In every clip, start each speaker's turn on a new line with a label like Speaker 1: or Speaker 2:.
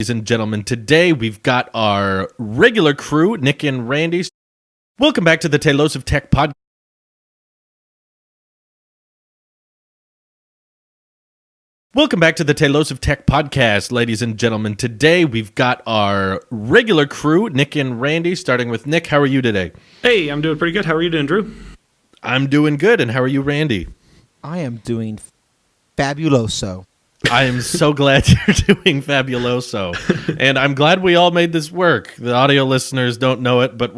Speaker 1: and gentlemen, today we've got our regular crew, Nick and Randy. Welcome back to the Tailosive Tech Podcast. Welcome back to the Tailosive Tech Podcast, ladies and gentlemen. Today we've got our regular crew, Nick and Randy, starting with Nick. How are you today?
Speaker 2: Hey, I'm doing pretty good. How are you doing, Drew?
Speaker 1: I'm doing good, and how are you, Randy?
Speaker 3: I am doing fabuloso.
Speaker 1: I am so glad you're doing fabuloso, and I'm glad we all made this work. The audio listeners don't know it, but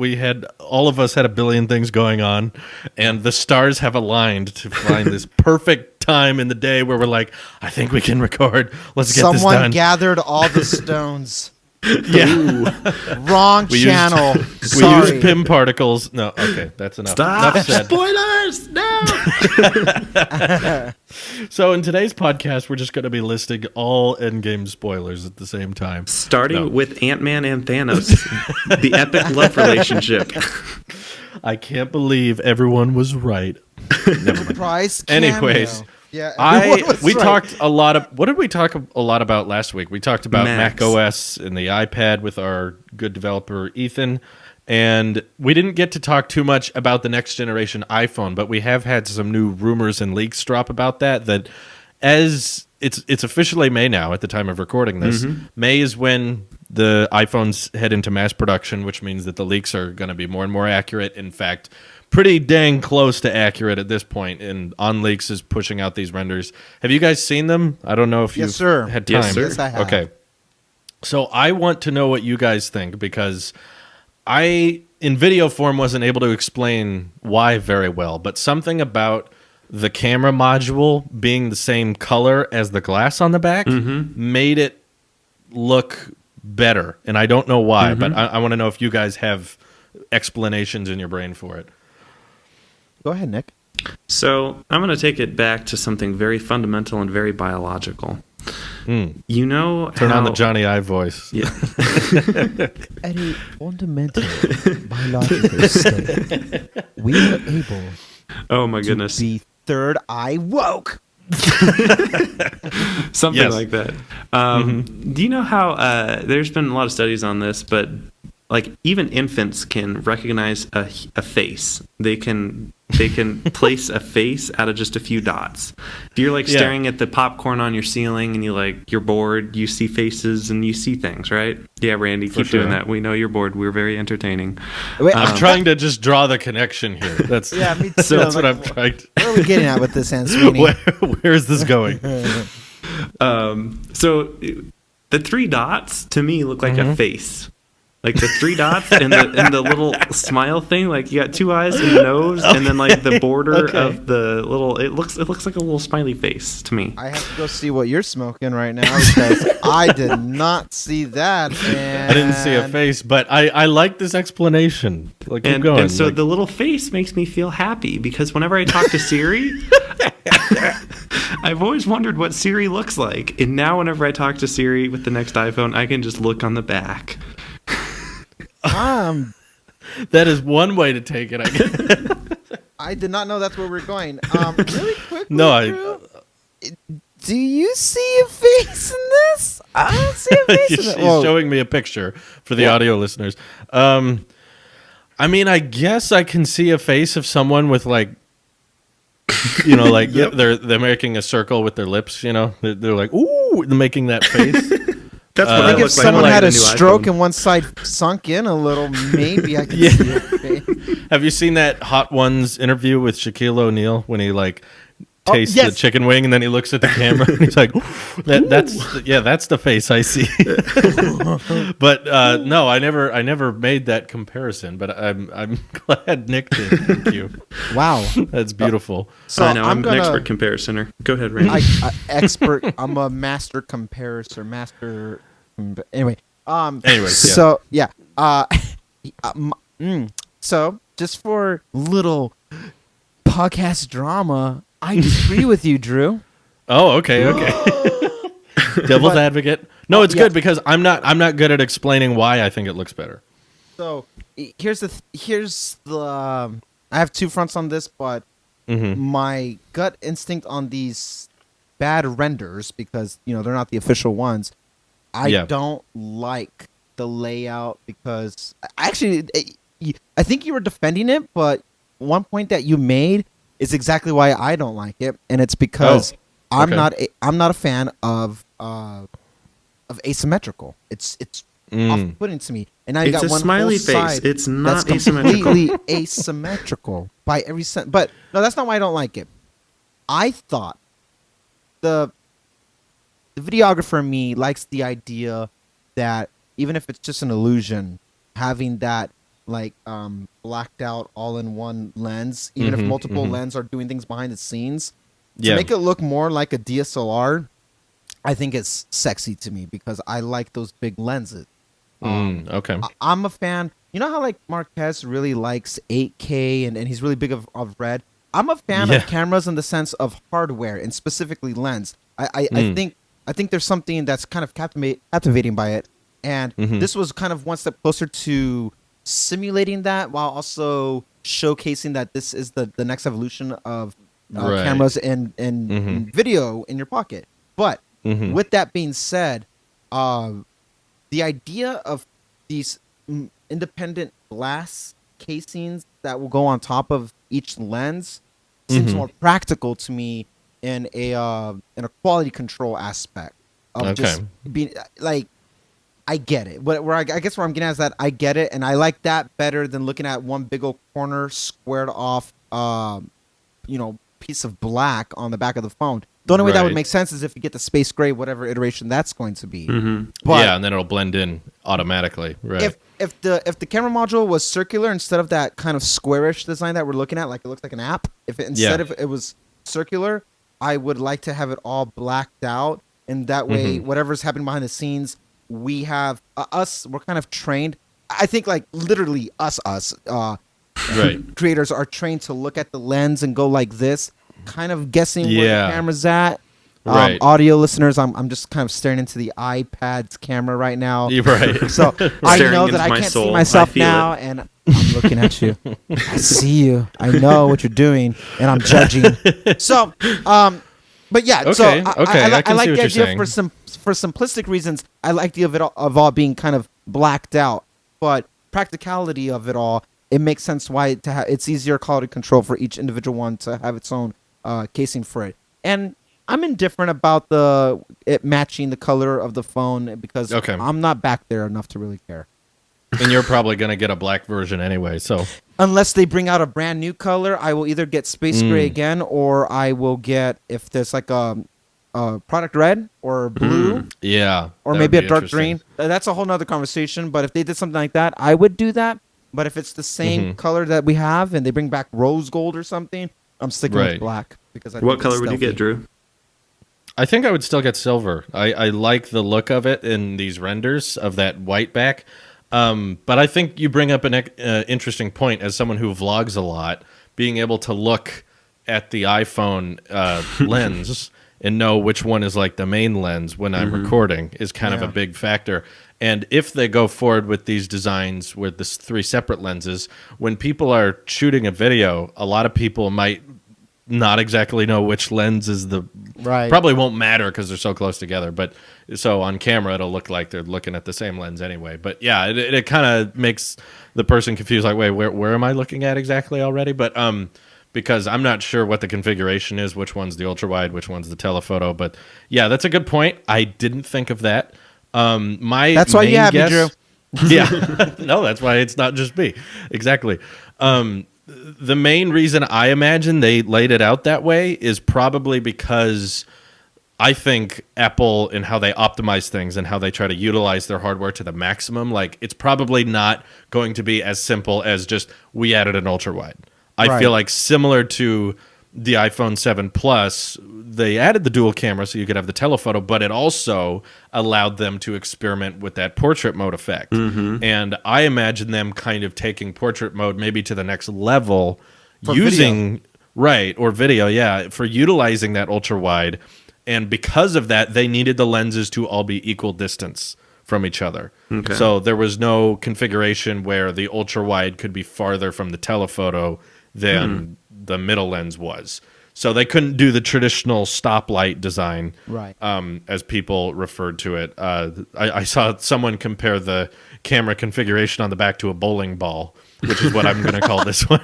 Speaker 1: all of us had a billion things going on, and the stars have aligned to find this perfect time in the day where we're like, I think we can record. Let's get this done.
Speaker 3: Someone gathered all the stones.
Speaker 1: Yeah.
Speaker 3: Wrong channel.
Speaker 1: We used PIM particles. No, okay, that's enough.
Speaker 2: Stop!
Speaker 1: Enough said.
Speaker 2: Spoilers! No!
Speaker 1: So in today's podcast, we're just going to be listing all endgame spoilers at the same time.
Speaker 2: Starting with Ant-Man and Thanos. The epic love relationship.
Speaker 1: I can't believe everyone was right. Never mind.
Speaker 3: Surprise
Speaker 1: Anyways,
Speaker 3: cameo. Yeah,
Speaker 1: talked a lot of. What did we talk a lot about last week? We talked about
Speaker 2: Max.
Speaker 1: Mac OS and the iPad with our good developer Ethan, and we didn't get to talk too much about the next generation iPhone, but we have had some new rumors and leaks drop about that. That as it's officially May now at the time of recording this. May is when the iPhones head into mass production, which means that the leaks are going to be more and more accurate. In fact, pretty dang close to accurate at this point, and OnLeaks is pushing out these renders. Have you guys seen them? I don't know if you've had time.
Speaker 2: Yes, sir.
Speaker 3: Yes, I have.
Speaker 1: Okay. So I want to know what you guys think, because I, in video form, wasn't able to explain why very well, but something about the camera module being the same color as the glass on the back made it look better, and I don't know why, but I want to know if you guys have explanations in your brain for it.
Speaker 3: Go ahead, Nick.
Speaker 2: So I'm going to take it back to something very fundamental and very biological. You know,
Speaker 1: Turn on the Johnny Ive voice.
Speaker 2: Yeah.
Speaker 3: At a fundamental biological state, we are able
Speaker 2: Oh my goodness.
Speaker 3: to be third eye woke.
Speaker 2: Something like that. Do you know how there's been a lot of studies on this, but like even infants can recognize a face. They can place a face out of just a few dots. If you're like staring at the popcorn on your ceiling and you're bored, you see faces and you see things, right? Yeah, Randy, keep doing that. We know you're bored. We're very entertaining.
Speaker 3: Wait,
Speaker 1: I'm trying to just draw the connection here. That's
Speaker 3: Yeah, me too.
Speaker 1: so that's what I'm trying to.
Speaker 3: Where are we getting at with this, Ann Sweeney?
Speaker 1: Where is this going?
Speaker 2: So the three dots to me look like a face. Like the three dots and the little smile thing, like you got two eyes and a nose, and then like the border of the little it looks like a little smiley face to me.
Speaker 3: I have to go see what you're smoking right now, because I did not see that.
Speaker 1: I didn't see a face, but I like this explanation. Like, keep going.
Speaker 2: And so the little face makes me feel happy, because whenever I talk to Siri, I've always wondered what Siri looks like, and now whenever I talk to Siri with the next iPhone, I can just look on the back.
Speaker 1: That is one way to take it, I guess.
Speaker 3: I did not know that's where we're going. Really quickly,
Speaker 1: No,
Speaker 3: do you see a face in this? I don't see a face in
Speaker 1: She's
Speaker 3: it. Whoa.
Speaker 1: showing me a picture for the audio listeners. I mean, I guess I can see a face of someone with like, like they're making a circle with their lips. They're like, ooh, they're making that face.
Speaker 2: That's what
Speaker 3: I think if someone had a stroke
Speaker 2: iPhone.
Speaker 3: and one side sunk in a little, maybe I could see a face.
Speaker 1: Have you seen that Hot Ones interview with Shaquille O'Neal when he like tastes the chicken wing and then he looks at the camera and he's like, that's the face I see. But no, I never made that comparison. But I'm glad Nick did. Thank you.
Speaker 3: Wow,
Speaker 1: That's beautiful.
Speaker 3: So
Speaker 2: I know I'm an expert comparisonner. Go ahead, Randy.
Speaker 3: Expert. I'm a master comparisor. Anyway.
Speaker 1: Anyways,
Speaker 3: So yeah. So just for little podcast drama, I disagree with you, Drew.
Speaker 1: Oh, okay. Devil's advocate. No, it's good because I'm not good at explaining why I think it looks better.
Speaker 3: So here's the I have two fronts on this, but my gut instinct on these bad renders, because they're not the official ones, I don't like the layout because actually, I think you were defending it, but one point that you made is exactly why I don't like it, and it's because I'm not a fan of asymmetrical. It's off-putting to me, and now you
Speaker 2: It's
Speaker 3: got
Speaker 2: a
Speaker 3: one
Speaker 2: smiley
Speaker 3: whole
Speaker 2: face.
Speaker 3: side
Speaker 2: It's not
Speaker 3: that's
Speaker 2: asymmetrical.
Speaker 3: completely asymmetrical by every sense. But no, that's not why I don't like it. I thought the videographer in me likes the idea that even if it's just an illusion, having that like blacked out all in one lens, even if multiple lenses are doing things behind the scenes, to make it look more like a DSLR, I think it's sexy to me because I like those big lenses.
Speaker 1: Okay.
Speaker 3: I'm a fan. You know how like Marquez really likes 8K and he's really big of red. I'm a fan of cameras in the sense of hardware and specifically lens. I think there's something that's kind of captivating by it, and this was kind of one step closer to simulating that while also showcasing that this is the next evolution of cameras and video in your pocket. But with that being said, the idea of these independent glass casings that will go on top of each lens seems more practical to me in a quality control aspect of just being like, I get it. I guess where I'm getting at is that I get it, and I like that better than looking at one big old corner squared off, piece of black on the back of the phone. The only way that would make sense is if you get the space gray, whatever iteration that's going to be. But
Speaker 1: and then it'll blend in automatically. Right.
Speaker 3: If the camera module was circular instead of that kind of squarish design that we're looking at, like it looks like an app. If it was circular, I would like to have it all blacked out, and that way, whatever's happening behind the scenes, we have we're kind of trained. I think like literally creators are trained to look at the lens and go like this, kind of guessing where the camera's at. Audio listeners, I'm just kind of staring into the iPad's camera right now.
Speaker 1: Right.
Speaker 3: So I know that I can't
Speaker 2: soul.
Speaker 3: see myself
Speaker 2: I
Speaker 3: now, and I'm looking at you. I see you. I know what you're doing, and I'm judging. So, but yeah.
Speaker 1: Okay.
Speaker 3: So I like
Speaker 1: see
Speaker 3: the
Speaker 1: what you're
Speaker 3: idea for simplistic reasons. I like the idea of all being kind of blacked out, but practicality of it all, it makes sense why it's easier quality control for each individual one to have its own casing for it. And I'm indifferent about it matching the color of the phone because I'm not back there enough to really care.
Speaker 1: And you're probably going to get a black version anyway, so
Speaker 3: unless they bring out a brand new color, I will either get space gray again, or I will get, if there's like a product red or blue, or maybe a dark green. That's a whole nother conversation. But if they did something like that, I would do that. But if it's the same color that we have and they bring back rose gold or something, I'm sticking with black because
Speaker 2: what color would you get, Drew?
Speaker 1: I think I would still get silver. I like the look of it in these renders of that white back. But I think you bring up an interesting point as someone who vlogs a lot, being able to look at the iPhone lens and know which one is like the main lens when I'm recording is kind of a big factor. And if they go forward with these designs with the 3 separate lenses, when people are shooting a video, a lot of people might not exactly know which lens is the probably won't matter because they're so close together, but so on camera it'll look like they're looking at the same lens anyway. But yeah, it kind of makes the person confused, like, wait, where am I looking at exactly already? But because I'm not sure what the configuration is, which one's the ultra wide, which one's the telephoto. But yeah, that's a good point. I didn't think of that. That's why you have me, Drew. Yeah. No, that's why it's not just me. Exactly. The main reason I imagine they laid it out that way is probably because I think Apple and how they optimize things and how they try to utilize their hardware to the maximum, like it's probably not going to be as simple as just we added an ultra wide. I feel like similar to the iPhone 7 Plus, they added the dual camera so you could have the telephoto, but it also allowed them to experiment with that portrait mode effect. And I imagine them kind of taking portrait mode maybe to the next level for using video, for utilizing that ultra wide. And because of that, they needed the lenses to all be equal distance from each other. So there was no configuration where the ultra wide could be farther from the telephoto than the middle lens was. So they couldn't do the traditional stoplight design,
Speaker 3: Right.
Speaker 1: as people referred to it. I saw someone compare the camera configuration on the back to a bowling ball, which is what I'm going to call this one.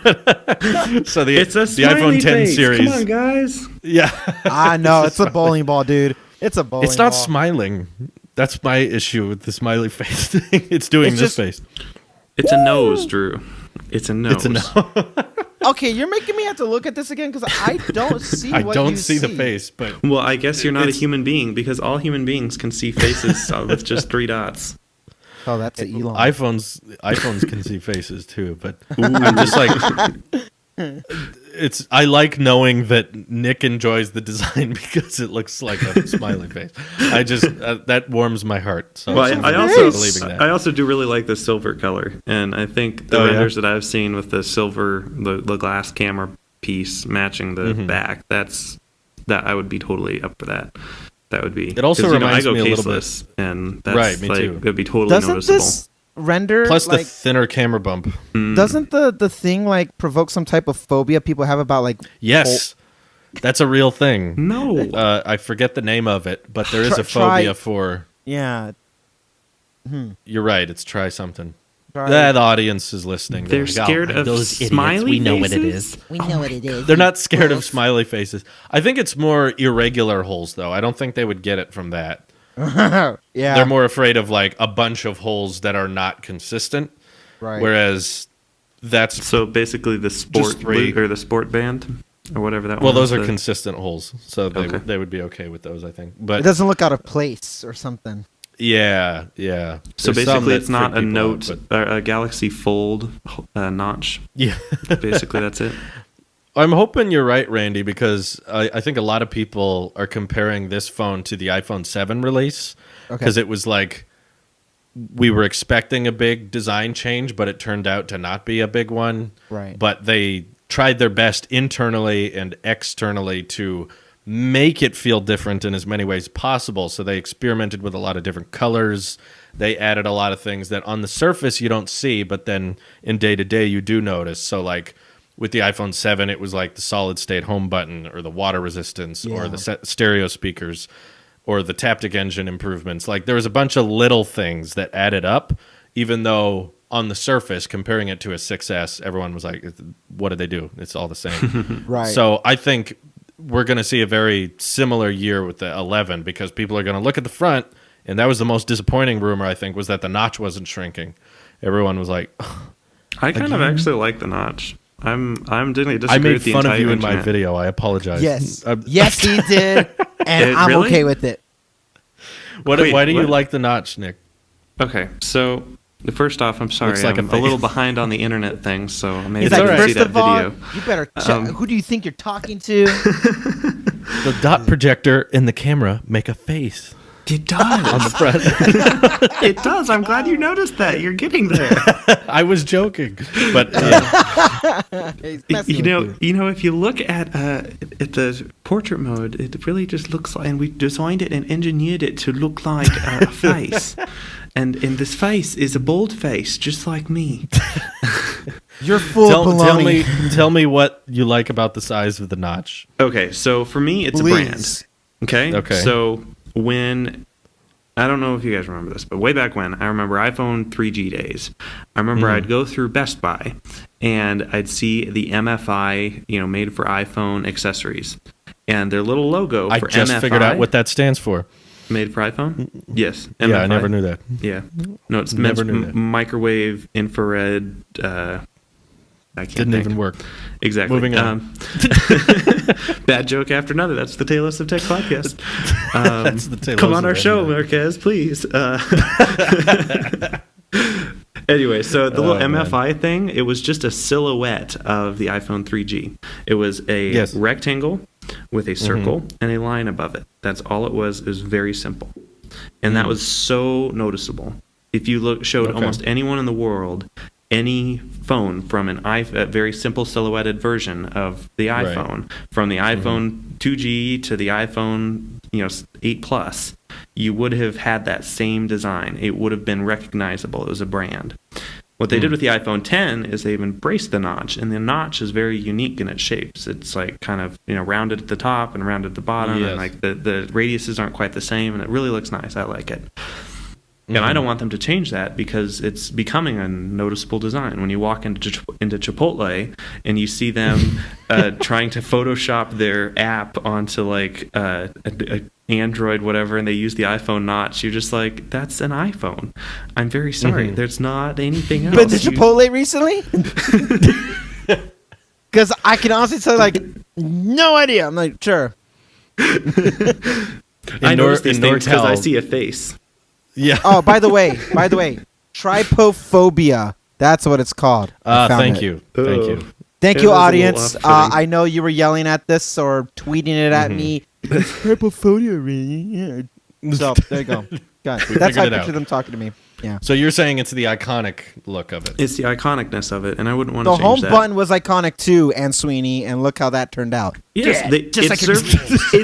Speaker 1: So the iPhone 10 series.
Speaker 2: Come on, guys.
Speaker 1: Yeah.
Speaker 3: I know it's a bowling ball, dude. It's a bowling.
Speaker 1: It's not
Speaker 3: ball.
Speaker 1: smiling. That's my issue with the smiley face thing. It's doing
Speaker 3: It's
Speaker 1: this
Speaker 3: just-
Speaker 1: face.
Speaker 2: It's a nose, Drew. It's a nose.
Speaker 1: It's a no.
Speaker 3: Okay, you're making me have to look at this again because I don't see.
Speaker 1: I
Speaker 3: what
Speaker 1: don't
Speaker 3: you
Speaker 1: see the face, but
Speaker 2: Well, I guess you're not a
Speaker 1: It's-
Speaker 2: human being because all human beings can see faces with just 3 dots.
Speaker 3: Oh, that's an Elon.
Speaker 1: iPhones can see faces too. But I'm just like, I like knowing that Nick enjoys the design because it looks like a smiley face. I just that warms my heart. So
Speaker 2: Well,
Speaker 1: I'm
Speaker 2: I
Speaker 1: really
Speaker 2: also
Speaker 1: believing that.
Speaker 2: I also do really like the silver color, and I think the
Speaker 1: Oh, yeah?
Speaker 2: renders that I've seen with the silver, the glass camera piece matching the
Speaker 1: Mm-hmm.
Speaker 2: back, that I would be totally up for that. That would be.
Speaker 1: It also
Speaker 2: 'cause,
Speaker 1: reminds
Speaker 2: I go
Speaker 1: me a little bit-
Speaker 2: caseless, and that's
Speaker 1: Right, me
Speaker 2: like
Speaker 1: too.
Speaker 2: it'd be totally
Speaker 3: Doesn't
Speaker 2: noticeable.
Speaker 3: this render
Speaker 1: Plus the
Speaker 3: like?
Speaker 1: thinner camera bump.
Speaker 3: Doesn't the thing like provoke some type of phobia people have about like?
Speaker 1: Yes, that's a real thing.
Speaker 2: No.
Speaker 1: I forget the name of it, but there is a
Speaker 3: Try-
Speaker 1: phobia for.
Speaker 3: Yeah.
Speaker 1: You're right. It's try something.
Speaker 3: Try-
Speaker 1: That audience is listening.
Speaker 2: They're
Speaker 1: like, "Oh,
Speaker 2: scared of
Speaker 4: those idiots,
Speaker 2: smiley
Speaker 4: we know
Speaker 2: faces?
Speaker 4: what it is.
Speaker 5: We know what it is.
Speaker 1: They're not scared of smiley faces. I think it's more irregular holes, though. I don't think they would get it from that.
Speaker 3: yeah.
Speaker 1: They're more afraid of like a bunch of holes that are not consistent.
Speaker 3: right.
Speaker 1: Whereas that's
Speaker 2: So basically, the sport
Speaker 1: three.
Speaker 2: or the sport band or whatever that.
Speaker 1: well,
Speaker 2: one
Speaker 1: those
Speaker 2: is,
Speaker 1: are
Speaker 2: the-
Speaker 1: consistent holes, so
Speaker 2: Okay.
Speaker 1: they would be okay with those, I think.
Speaker 3: It
Speaker 1: But
Speaker 3: doesn't look out of place or something.
Speaker 1: yeah.
Speaker 2: So
Speaker 1: There's some
Speaker 2: basically,
Speaker 1: that
Speaker 2: it's not
Speaker 1: freak
Speaker 2: a
Speaker 1: people
Speaker 2: Note,
Speaker 1: out, but-
Speaker 2: a Galaxy Fold notch.
Speaker 1: yeah.
Speaker 2: Basically, that's it.
Speaker 1: I'm hoping you're right, Randy, because I think a lot of people are comparing this phone to the iPhone 7 release
Speaker 3: Okay.
Speaker 1: because it was like we were expecting a big design change, but it turned out to not be a big one.
Speaker 3: Right.
Speaker 1: But they tried their best internally and externally to make it feel different in as many ways possible. So they experimented with a lot of different colors. They added a lot of things that on the surface you don't see, but then in day to day you do notice. So like with the iPhone 7, it was like the solid state home button or the water resistance or
Speaker 3: Yeah.
Speaker 1: the stereo speakers or the Taptic Engine improvements. Like there was a bunch of little things that added up, even though on the surface, comparing it to a 6S, everyone was like, what did they do? It's all the same.
Speaker 3: Right.
Speaker 1: So I think we're going to see a very similar year with the 11 because people are going to look at the front, and that was the most disappointing rumor, I think, was that the notch wasn't shrinking. Everyone was like,
Speaker 2: I kind of actually like the notch. I'm disagree
Speaker 1: I made
Speaker 2: with the
Speaker 1: fun of
Speaker 2: entire
Speaker 1: you in my
Speaker 2: internet.
Speaker 1: video. I apologize.
Speaker 3: yes.
Speaker 1: I'm-
Speaker 3: Yes, he did, and I'm
Speaker 2: Really?
Speaker 3: okay with it.
Speaker 1: Why do you
Speaker 2: what?
Speaker 1: like the notch, Nick?
Speaker 2: Okay, so first off, I'm sorry,
Speaker 1: Looks like
Speaker 2: I'm
Speaker 1: a
Speaker 2: a
Speaker 1: face.
Speaker 2: little behind on the internet thing, so maybe
Speaker 3: He's
Speaker 2: I
Speaker 3: like,
Speaker 1: all
Speaker 2: didn't
Speaker 1: right.
Speaker 2: see
Speaker 3: first
Speaker 2: that
Speaker 3: of all,
Speaker 2: video.
Speaker 3: you better check. Who do you think you're talking to?
Speaker 1: The dot projector and the camera make a face
Speaker 2: It
Speaker 1: on
Speaker 2: does.
Speaker 1: the front.
Speaker 2: It does. I'm glad you noticed that. You're getting there.
Speaker 1: I was joking, but
Speaker 3: He's messing with
Speaker 2: You know, if you look at the portrait mode, it really just looks like, and we designed it and engineered it to look like a face. And this face is a bold face, just like me.
Speaker 3: You're full of baloney.
Speaker 1: tell me what you like about the size of the notch.
Speaker 2: Okay, so for me, it's
Speaker 3: Please.
Speaker 2: a brand. Okay?
Speaker 1: Okay.
Speaker 2: So when, I don't know if you guys remember this, but way back when, I remember iPhone 3G days. I remember I'd go through Best Buy and I'd see the MFI, made for iPhone accessories. And their little logo
Speaker 1: I
Speaker 2: for
Speaker 1: just
Speaker 2: MFI,
Speaker 1: figured out what that stands for.
Speaker 2: made for iPhone? Yes.
Speaker 1: Yeah, I
Speaker 2: MFI.
Speaker 1: never knew that.
Speaker 2: Yeah. No, it's
Speaker 1: Never
Speaker 2: meant
Speaker 1: knew that.
Speaker 2: microwave, infrared, I can't
Speaker 1: Didn't
Speaker 2: think.
Speaker 1: even work.
Speaker 2: Exactly.
Speaker 1: Moving on.
Speaker 2: Bad joke after another. That's the Tailosive Tech Podcast.
Speaker 1: That's the Tailosive
Speaker 2: Come on our
Speaker 1: Tech.
Speaker 2: show, Marquez, please. Anyway, so the little
Speaker 1: Oh, man.
Speaker 2: MFI thing, it was just a silhouette of the iPhone 3G. It was a
Speaker 1: Yes. Mm-hmm.
Speaker 2: rectangle with a circle and a line above it. That's all it was. It was very simple. And that was so noticeable. If you showed
Speaker 1: Okay.
Speaker 2: almost anyone in the world any phone from a very simple silhouetted version of the
Speaker 1: Right.
Speaker 2: iPhone, from the iPhone 2G to the iPhone 8 Plus, you would have had that same design. It would have been recognizable. It was a brand. What they did with the iPhone 10 is they've embraced the notch, and the notch is very unique in its shapes. It's like kind of rounded at the top and rounded at the bottom, and like the radiuses aren't quite the same, and it really looks nice. I like it. And I don't want them to change that because it's becoming a noticeable design. When you walk into Chipotle and you see them trying to Photoshop their app onto like a Android, whatever, and they use the iPhone notch, you're just like, that's an iPhone. I'm very sorry. There's not anything else.
Speaker 3: Been to Chipotle recently? Because I can honestly say, like, no idea. I'm like, sure.
Speaker 2: I noticed these things because I see a face.
Speaker 1: Yeah.
Speaker 3: Oh, by the way, trypophobia. That's what it's called.
Speaker 1: Thank you.
Speaker 3: Thank you, audience. I know you were yelling at this or tweeting it at me. Trypophobia. So there you go. That's how I picture them talking to me. Yeah.
Speaker 1: So you're saying it's the iconic look of it.
Speaker 2: It's the iconicness of it, and I wouldn't want to change that.
Speaker 3: The home button was iconic too, and Sweeney, and look how that turned out.
Speaker 2: Yes, it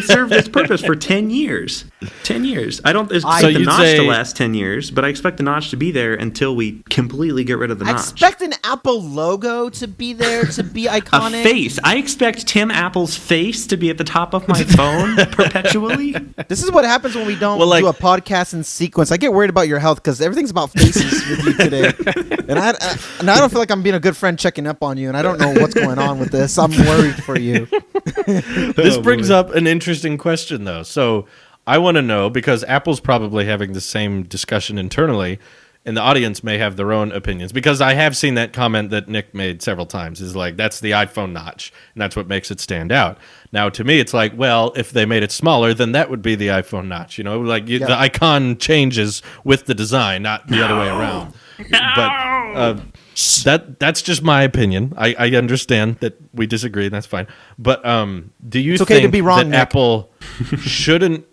Speaker 2: served its purpose for 10 years. 10 years. I don't expect the notch to last 10 years, but I expect the notch to be there until we completely get rid of the notch.
Speaker 3: I expect an Apple logo to be there, to be iconic.
Speaker 2: A face. I expect Tim Apple's face to be at the top of my phone perpetually.
Speaker 3: This is what happens when we don't do a podcast in sequence. I get worried about your health because everything's about faces with you today. And I don't feel like I'm being a good friend checking up on you, and I don't know what's going on with this. I'm worried for you.
Speaker 1: This brings up an interesting question, though. So I want to know, because Apple's probably having the same discussion internally, and the audience may have their own opinions, because I have seen that comment that Nick made several times, is like, that's the iPhone notch, and that's what makes it stand out. Now, to me, it's like, well, if they made it smaller, then that would be the iPhone notch. The icon changes with the design, not the other way around. But that's just my opinion. I understand that we disagree, and that's fine. But do you think
Speaker 3: to be wrong,
Speaker 1: that
Speaker 3: Nick.
Speaker 1: Apple shouldn't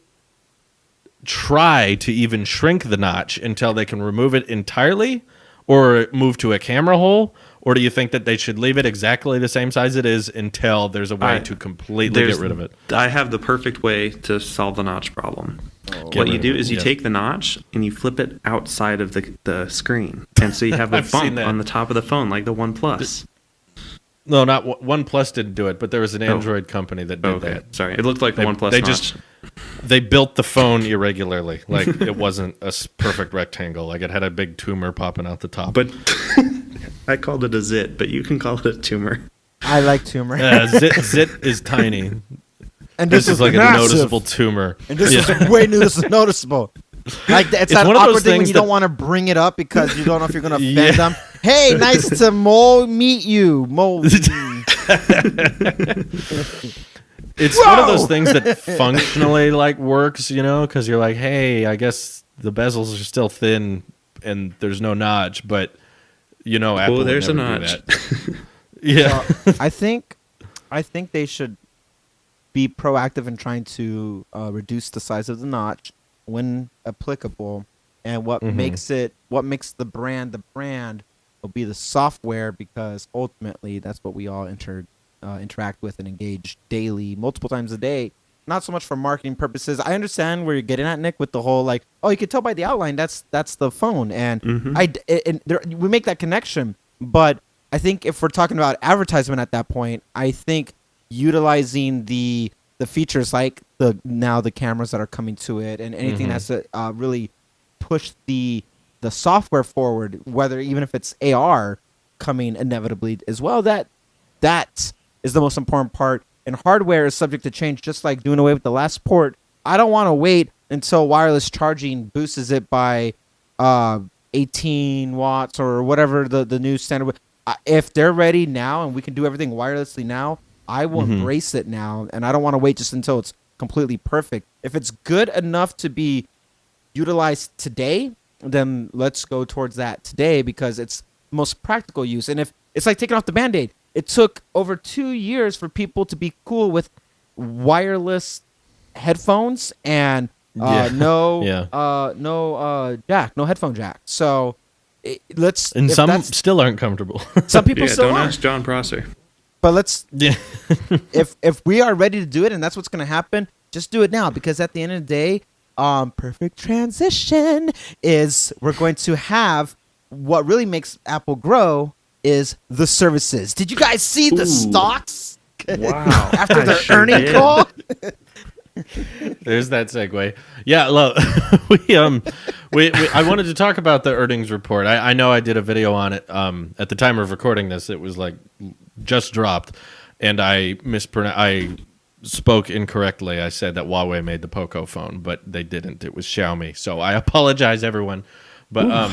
Speaker 1: try to even shrink the notch until they can remove it entirely, or move to a camera hole? Or do you think that they should leave it exactly the same size it is until there's a way to completely get rid of it?
Speaker 2: I have the perfect way to solve the notch problem. What you do is you take the notch and you flip it outside of the screen. And so you have a bump on the top of the phone, like the OnePlus.
Speaker 1: No, not OnePlus didn't do it, but there was an Android company that did that.
Speaker 2: Sorry, it looked like the OnePlus notch.
Speaker 1: They built the phone irregularly. Like, it wasn't a perfect rectangle. Like, it had a big tumor popping out the top.
Speaker 2: But I called it a zit, but you can call it a tumor.
Speaker 3: I like tumor.
Speaker 1: Zit is tiny.
Speaker 3: And
Speaker 1: this is like
Speaker 3: massive.
Speaker 1: a noticeable tumor.
Speaker 3: And this is way noticeable. Like, it's that awkward thing when you don't want to bring it up because you don't know if you're going to offend them. Hey, nice to meet you.
Speaker 1: It's one of those things that functionally works, because you're like, hey, I guess the bezels are still thin and there's no notch, but Apple
Speaker 2: there's
Speaker 1: would
Speaker 2: a
Speaker 1: never
Speaker 2: notch.
Speaker 1: do that. Yeah.
Speaker 3: I think they should be proactive in trying to reduce the size of the notch when applicable, and what makes the brand will be the software, because ultimately that's what we all interact with and engage daily, multiple times a day. Not so much for marketing purposes. I understand where you're getting at, Nick, with the whole you could tell by the outline that's the phone, and we make that connection. But I think if we're talking about advertisement at that point, I think utilizing the features like the cameras that are coming to it, and anything that's to really push the software forward, whether even if it's AR coming inevitably as well, that is the most important part. And hardware is subject to change, just like doing away with the last port. I don't want to wait until wireless charging boosts it by 18 watts or whatever the new standard. If they're ready now and we can do everything wirelessly now, I will embrace it now. And I don't want to wait just until it's completely perfect. If it's good enough to be utilized today, then let's go towards that today, because it's the most practical use. And if it's like taking off the Band-Aid, it took over 2 years for people to be cool with wireless headphones and no headphone jack. So
Speaker 1: and some still aren't comfortable.
Speaker 3: Some people still
Speaker 2: don't
Speaker 3: aren't.
Speaker 2: ask John Prosser.
Speaker 3: But if we are ready to do it and that's what's going to happen, just do it now, because at the end of the day, perfect transition is we're going to have what really makes Apple grow is the services. Did you guys see the stocks?
Speaker 2: Wow.
Speaker 3: After their
Speaker 2: sure
Speaker 3: earning
Speaker 2: did.
Speaker 3: call?
Speaker 1: There's that segue. Yeah, look, we I wanted to talk about the earnings report. I know I did a video on it. At the time of recording this, it was like just dropped, and I spoke incorrectly. I said that Huawei made the Poco phone, but they didn't. It was Xiaomi. So I apologize, everyone. But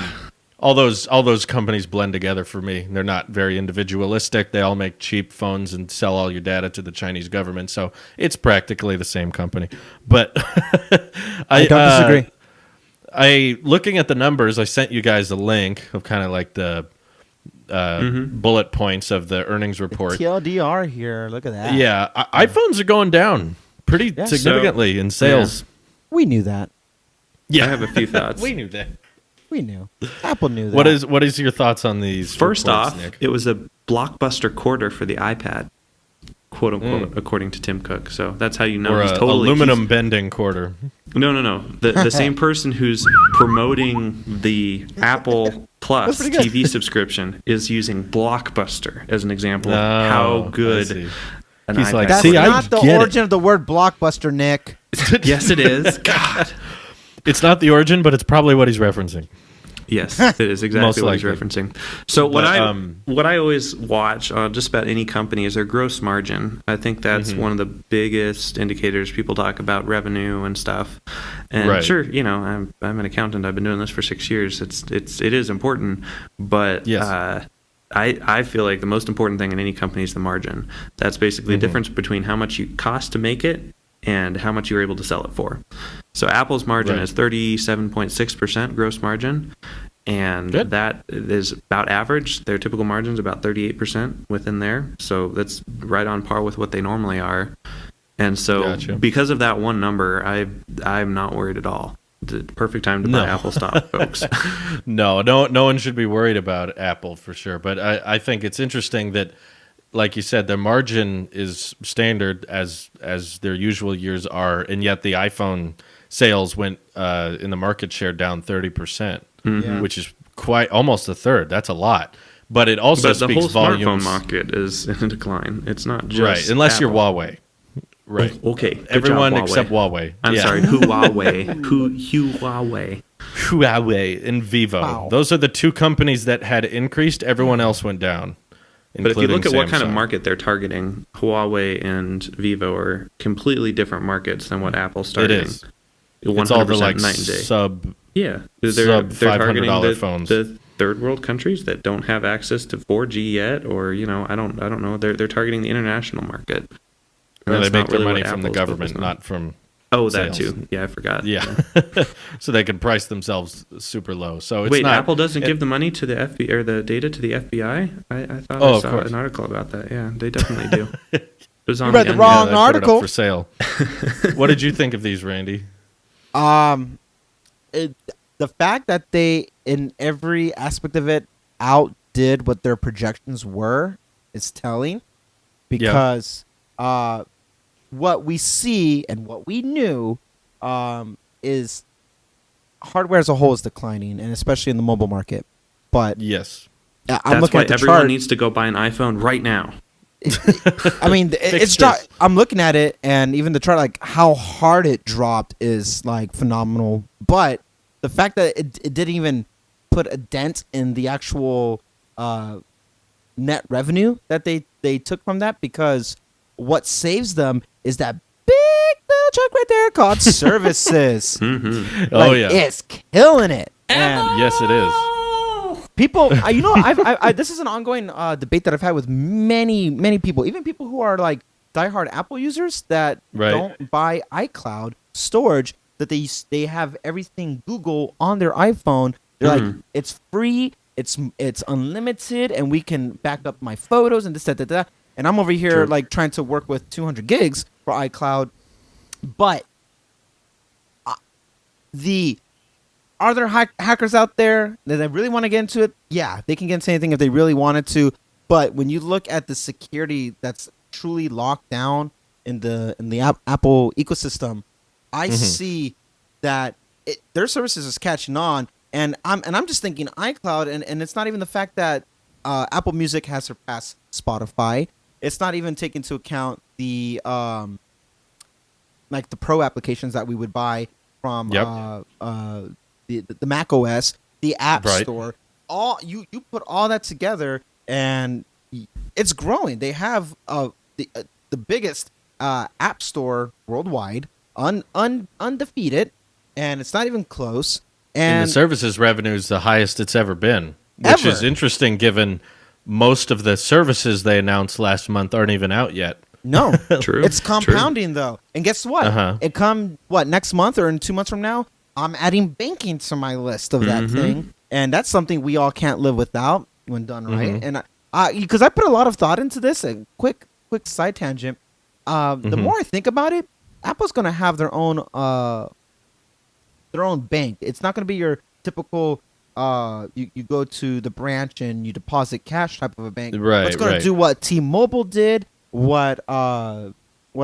Speaker 1: all those companies blend together for me. They're not very individualistic. They all make cheap phones and sell all your data to the Chinese government. So it's practically the same company. But
Speaker 3: I don't disagree.
Speaker 1: Looking at the numbers, I sent you guys a link of kind of like the bullet points of the earnings report.
Speaker 3: TLDR here. Look at that.
Speaker 1: Yeah, iPhones are going down pretty significantly in sales.
Speaker 3: We knew that.
Speaker 1: Yeah,
Speaker 2: I have a few thoughts.
Speaker 1: We knew that.
Speaker 3: We knew. Apple knew that.
Speaker 1: What is your thoughts on these?
Speaker 2: First
Speaker 1: reports,
Speaker 2: off,
Speaker 1: Nick?
Speaker 2: it was a blockbuster quarter for the iPad, quote unquote, according to Tim Cook. So that's how you know
Speaker 1: or
Speaker 2: he's
Speaker 1: a
Speaker 2: totally
Speaker 1: aluminum bending quarter.
Speaker 2: No. The same person who's promoting the Apple Plus
Speaker 3: pretty good.
Speaker 2: TV subscription is using Blockbuster as an example of
Speaker 1: Oh,
Speaker 2: how
Speaker 1: I
Speaker 2: good
Speaker 1: see.
Speaker 2: an
Speaker 1: He's
Speaker 2: iPad
Speaker 1: like,
Speaker 3: That's
Speaker 1: See, I
Speaker 3: not the
Speaker 1: get it.
Speaker 3: origin of the word blockbuster, Nick.
Speaker 2: Yes, it is. God.
Speaker 1: It's not the origin, but it's probably what he's referencing.
Speaker 2: Yes, it is exactly what he's
Speaker 1: likely.
Speaker 2: referencing. So
Speaker 1: But,
Speaker 2: what I always watch on just about any company is their gross margin. I think that's one of the biggest indicators people talk about revenue and stuff. And
Speaker 1: Right.
Speaker 2: sure, I'm an accountant. I've been doing this for 6 years. It is important, but
Speaker 1: Yes.
Speaker 2: I feel like the most important thing in any company is the margin. That's basically the difference between how much you cost to make it and how much you're able to sell it for. So Apple's margin
Speaker 1: Right.
Speaker 2: is 37.6% gross margin, and
Speaker 1: Good.
Speaker 2: that is about average. Their typical margin is about 38% within there. So that's right on par with what they normally are. And so
Speaker 1: Gotcha.
Speaker 2: because of that one number, I'm not worried at all. The perfect time to buy Apple stock, folks.
Speaker 1: No one should be worried about Apple for sure. But I think it's interesting that, like you said, their margin is standard as their usual years are, and yet the iPhone sales went in the market share down 30%, which is quite almost a third. That's a lot. But it also
Speaker 2: But the
Speaker 1: speaks
Speaker 2: whole
Speaker 1: volumes.
Speaker 2: smartphone market is in decline. It's not just
Speaker 1: Right, unless you're
Speaker 2: Apple.
Speaker 1: Huawei. Right.
Speaker 2: Okay. Good
Speaker 1: Everyone
Speaker 2: job, Huawei.
Speaker 1: except Huawei.
Speaker 2: I'm
Speaker 1: Yeah.
Speaker 2: sorry, Huawei. Huawei.
Speaker 1: Huawei and Vivo.
Speaker 3: Wow.
Speaker 1: Those are the two companies that had increased. Everyone else went down.
Speaker 2: But if you look at what kind of
Speaker 1: Samsung.
Speaker 2: market they're targeting, Huawei and Vivo are completely different markets than what Apple's
Speaker 1: It
Speaker 2: targeting.
Speaker 1: is.
Speaker 2: 100%
Speaker 1: It's all the like
Speaker 2: night and day.
Speaker 1: sub.
Speaker 2: Yeah, they're
Speaker 1: sub
Speaker 2: targeting
Speaker 1: $500 phones.
Speaker 2: the third world countries that don't have access to 4G yet, or I don't know. They're targeting the international market.
Speaker 1: They
Speaker 2: That's
Speaker 1: make
Speaker 2: not
Speaker 1: their
Speaker 2: really
Speaker 1: money
Speaker 2: what
Speaker 1: from the
Speaker 2: Apple's
Speaker 1: government,
Speaker 2: focused on.
Speaker 1: not from.
Speaker 2: Oh, that
Speaker 1: sales.
Speaker 2: too. Yeah, I forgot.
Speaker 1: Yeah, so they can price themselves super low. So it's
Speaker 2: Wait,
Speaker 1: not,
Speaker 2: Apple doesn't give the money to the FBI or the data to the FBI? I thought
Speaker 1: Oh,
Speaker 2: I
Speaker 1: of
Speaker 2: saw
Speaker 1: course.
Speaker 2: an article about that. Yeah, they definitely do. It was on
Speaker 3: read the
Speaker 2: end.
Speaker 3: wrong
Speaker 1: they put it up
Speaker 3: article.
Speaker 1: for sale. What did you think of these, Randy?
Speaker 3: The fact that they, in every aspect of it, outdid what their projections were is telling, because what we see and what we knew is hardware as a whole is declining, and especially in the mobile market. But
Speaker 1: Yes.
Speaker 3: I'm
Speaker 2: That's
Speaker 3: looking
Speaker 2: why
Speaker 3: at the
Speaker 2: everyone
Speaker 3: chart.
Speaker 2: needs to go buy an iPhone right now.
Speaker 3: I mean, it's
Speaker 1: this.
Speaker 3: I'm looking at it, and even the chart, like how hard it dropped, is like phenomenal. But the fact that it didn't even put a dent in the actual net revenue that they took from that, because what saves them is that big little chunk right there called services.
Speaker 2: Mm-hmm.
Speaker 1: Oh
Speaker 3: Like,
Speaker 1: yeah.
Speaker 3: it's killing it. And
Speaker 1: Yes, it is.
Speaker 3: people, I've this is an ongoing debate that I've had with many people, even people who are like diehard Apple users that
Speaker 1: Right.
Speaker 3: don't buy iCloud storage, that they have everything Google on their iPhone. They're like, it's free, it's unlimited, and we can back up my photos and this that. And I'm over here
Speaker 1: True.
Speaker 3: like trying to work with 200 gigs for iCloud, but are there hackers out there that they really want to get into it? Yeah, they can get into anything if they really wanted to. But when you look at the security that's truly locked down in the Apple ecosystem, I see that their services is catching on, And I'm just thinking iCloud, and it's not even the fact that Apple Music has surpassed Spotify. It's not even taking into account the like the pro applications that we would buy from the Mac OS, the App Store. All you put all that together, and it's growing. They have the biggest App Store worldwide, undefeated, and it's not even close. And
Speaker 1: the services revenue is the highest it's ever been, which is interesting given most of the services they announced last month aren't even out yet.
Speaker 3: No,
Speaker 2: true.
Speaker 3: It's compounding though, and guess what? It next month or in 2 months from now, I'm adding banking to my list of that thing, and that's something we all can't live without when done right. And because I put a lot of thought into this, a quick side tangent. The more I think about it, Apple's gonna have their own bank. It's not gonna be your typical you go to the branch and you deposit cash type of a bank.
Speaker 1: Right.
Speaker 3: It's gonna do what T-Mobile did, what I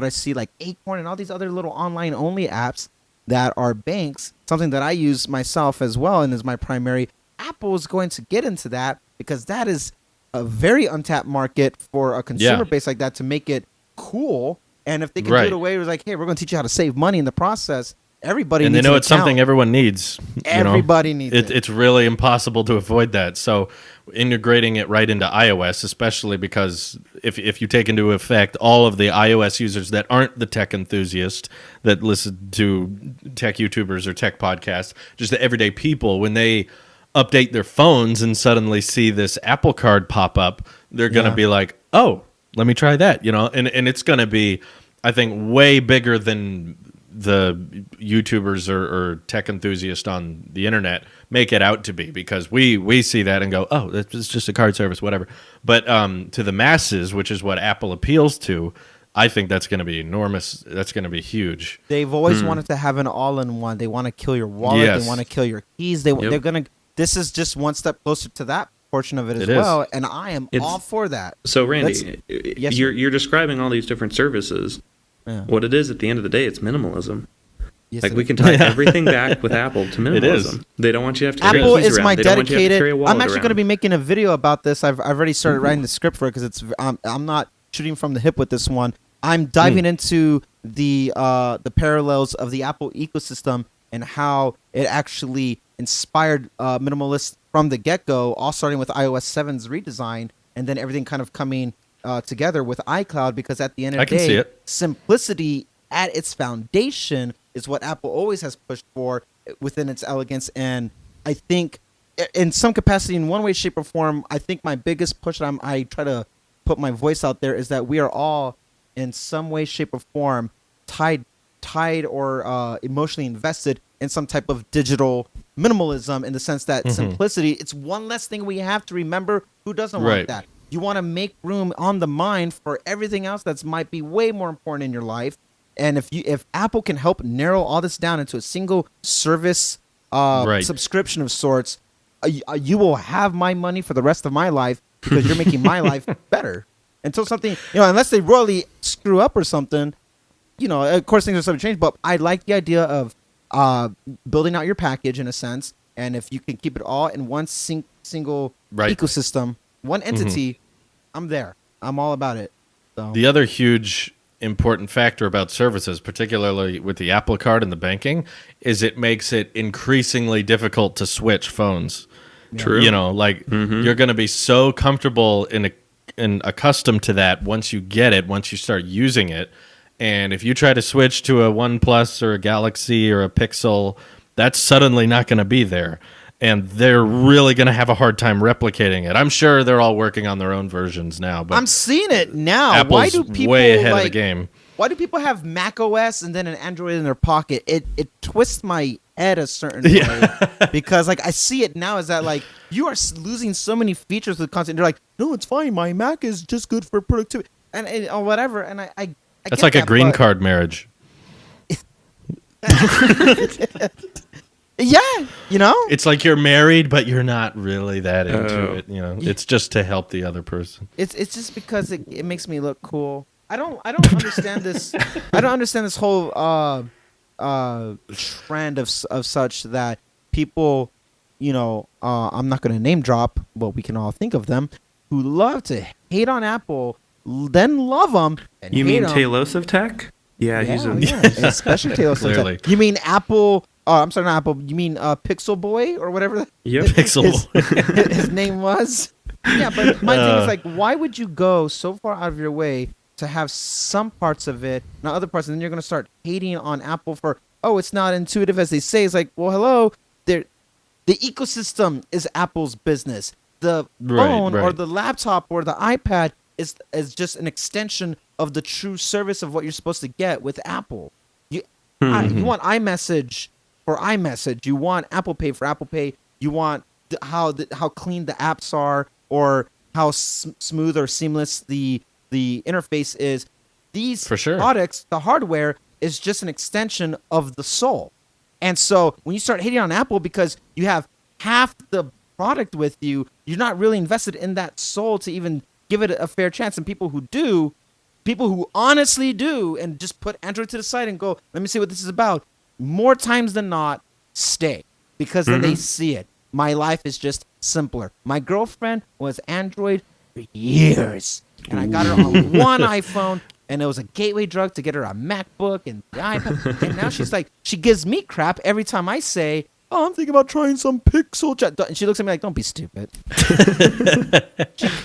Speaker 3: see like Acorn and all these other little online only apps that are banks, something that I use myself as well and is my primary. Apple is going to get into that because that is a very untapped market for a consumer base like that to make it cool. And if they can do it away, it was like, hey, we're going to teach you how to save money in the process. Everybody
Speaker 1: and
Speaker 3: needs
Speaker 1: they know it's something everyone needs.
Speaker 3: Everybody needs it.
Speaker 1: It's really impossible to avoid that. So integrating it right into iOS, especially because if you take into effect all of the iOS users that aren't the tech enthusiasts that listen to tech YouTubers or tech podcasts, just the everyday people, when they update their phones and suddenly see this Apple Card pop up, they're going to be like, oh, let me try that, and it's going to be, I think, way bigger than the YouTubers or tech enthusiasts on the internet make it out to be, because we see that and go, oh, it's just a card service, whatever. But to the masses, which is what Apple appeals to, I think that's going to be enormous. That's going to be huge.
Speaker 3: They've always wanted to have an all-in-one. They want to kill your wallet. Yes. They want to kill your keys. They're going to. This is just one step closer to that portion of it as well, and I am all for that.
Speaker 2: So, Randy, you're describing all these different services. Yeah. What it is at the end of the day, it's minimalism. Yes, like we can tie everything back with Apple to minimalism. It is. They don't want you to have to carry
Speaker 3: Apple
Speaker 2: keys
Speaker 3: is
Speaker 2: around.
Speaker 3: my
Speaker 2: They don't want you to have to
Speaker 3: dedicated.
Speaker 2: carry a wallet
Speaker 3: I'm actually
Speaker 2: around.
Speaker 3: going to be making a video about this. I've already started writing the script for it because it's. I'm not shooting from the hip with this one. I'm diving into the parallels of the Apple ecosystem and how it actually inspired minimalists from the get-go, all starting with iOS 7's redesign, and then everything kind of coming together with iCloud, because at the end of the day, simplicity at its foundation is what Apple always has pushed for within its elegance. And I think in some capacity, in one way, shape, or form, I think my biggest push that I try to put my voice out there is that we are all in some way, shape, or form tied or emotionally invested in some type of digital minimalism, in the sense that simplicity, it's one less thing we have to remember. Who doesn't want that? You want to make room on the mind for everything else that might be way more important in your life. And if Apple can help narrow all this down into a single service subscription of sorts, you will have my money for the rest of my life, because you're making my life better. Until something, unless they royally screw up or something, of course things are subject to change. But I like the idea of building out your package in a sense, and if you can keep it all in one single ecosystem, one entity, I'm there. I'm all about it. So.
Speaker 1: The other huge important factor about services, particularly with the Apple Card and the banking, is it makes it increasingly difficult to switch phones.
Speaker 2: True.
Speaker 1: You're going to be so comfortable and accustomed to that once you get it, once you start using it. And if you try to switch to a OnePlus or a Galaxy or a Pixel, that's suddenly not going to be there. And they're really going to have a hard time replicating it. I'm sure they're all working on their own versions now. But
Speaker 3: I'm seeing it now.
Speaker 1: Apple's
Speaker 3: why do people
Speaker 1: way ahead of the game.
Speaker 3: Why do people have Mac OS and then an Android in their pocket? It twists my head a certain way, because I see it now as that you are losing so many features with content. They're like, no, it's fine. My Mac is just good for productivity and or whatever. And I
Speaker 1: that's like a green card marriage.
Speaker 3: Yeah,
Speaker 1: it's like you're married, but you're not really that into it. It's just to help the other person.
Speaker 3: It's just because it makes me look cool. I don't understand this. I don't understand this whole trend of such that people I'm not going to name drop, but we can all think of them, who love to hate on Apple, then love them. And
Speaker 2: You
Speaker 3: hate
Speaker 2: mean
Speaker 3: 'em.
Speaker 2: Tailosive Tech? Yeah, he's a.
Speaker 3: Especially Tailosive
Speaker 1: Clearly.
Speaker 3: Tech. You mean Apple? I'm sorry, not Apple. You mean Pixel Boy or whatever?
Speaker 2: Yep.
Speaker 1: Pixel.
Speaker 3: His name was. Yeah, but my thing is like, why would you go so far out of your way to have some parts of it, not other parts, and then you're going to start hating on Apple for, oh, it's not intuitive as they say. It's like, well, hello, the ecosystem is Apple's business. The phone or the laptop or the iPad is just an extension of the true service of what you're supposed to get with Apple. You want iMessage for iMessage. You want Apple Pay for Apple Pay. You want how clean the apps are, or how smooth or seamless the interface is. These products, the hardware, is just an extension of the soul. And so when you start hating on Apple because you have half the product with you, you're not really invested in that soul to even give it a fair chance. And people who honestly do and just put Android to the side and go, let me see what this is about, more times than not stay, because then they see it. My life is just simpler. My girlfriend was Android for years, and I got her on one iPhone, and it was a gateway drug to get her a MacBook and the iPad. And now she's like, she gives me crap every time I say, oh, I'm thinking about trying some Pixel. And she looks at me like, don't be stupid.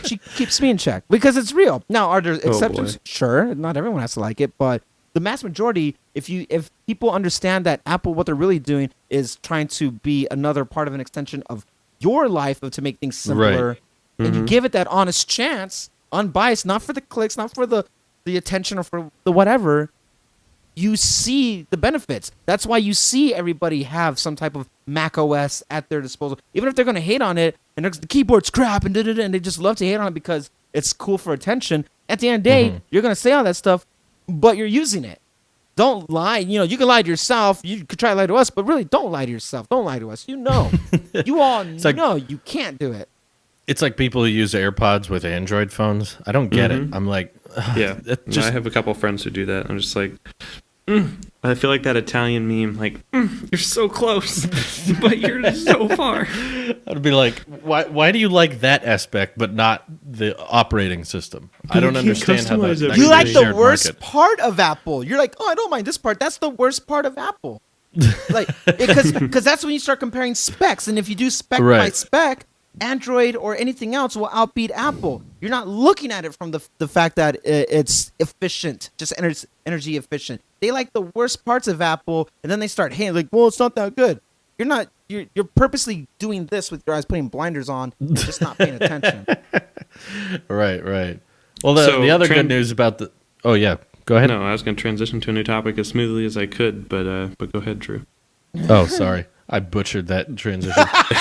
Speaker 3: she keeps me in check because it's real. Now, are there exceptions? Sure, not everyone has to like it, but the mass majority, if people understand that Apple, what they're really doing is trying to be another part of an extension of your life to make things simpler, and you give it that honest chance, unbiased, not for the clicks, not for the attention or for the whatever, you see the benefits. That's why you see everybody have some type of Mac OS at their disposal, even if they're going to hate on it and the keyboard's crap and and they just love to hate on it because it's cool for attention. At the end of the day, you're going to say all that stuff, but you're using it. Don't lie. You can lie to yourself. You could try to lie to us, but really don't lie to yourself. Don't lie to us. You all know you can't do it.
Speaker 1: It's like people who use AirPods with Android phones. I don't get it. I'm like,
Speaker 2: yeah. I have a couple friends who do that. I'm just like, I feel like that Italian meme, like, you're so close, but you're so far.
Speaker 1: I'd be like, why do you like that aspect, but not the operating system? I don't understand how that
Speaker 3: You like the worst
Speaker 1: market.
Speaker 3: part of Apple. You're like, oh, I don't mind this part. That's the worst part of Apple. Like, because that's when you start comparing specs. And if you do spec by spec, Android or anything else will outbeat Apple. You're not looking at it from the fact that it's efficient, just energy efficient. They like the worst parts of Apple, and then they start hating, like, well, it's not that good. You're not. You're purposely doing this with your eyes, putting blinders on, just not paying attention.
Speaker 1: Right. Well, the other good news about the. Oh yeah, go ahead.
Speaker 2: No, I was going to transition to a new topic as smoothly as I could, but go ahead, Drew.
Speaker 1: Oh, sorry. I butchered that transition.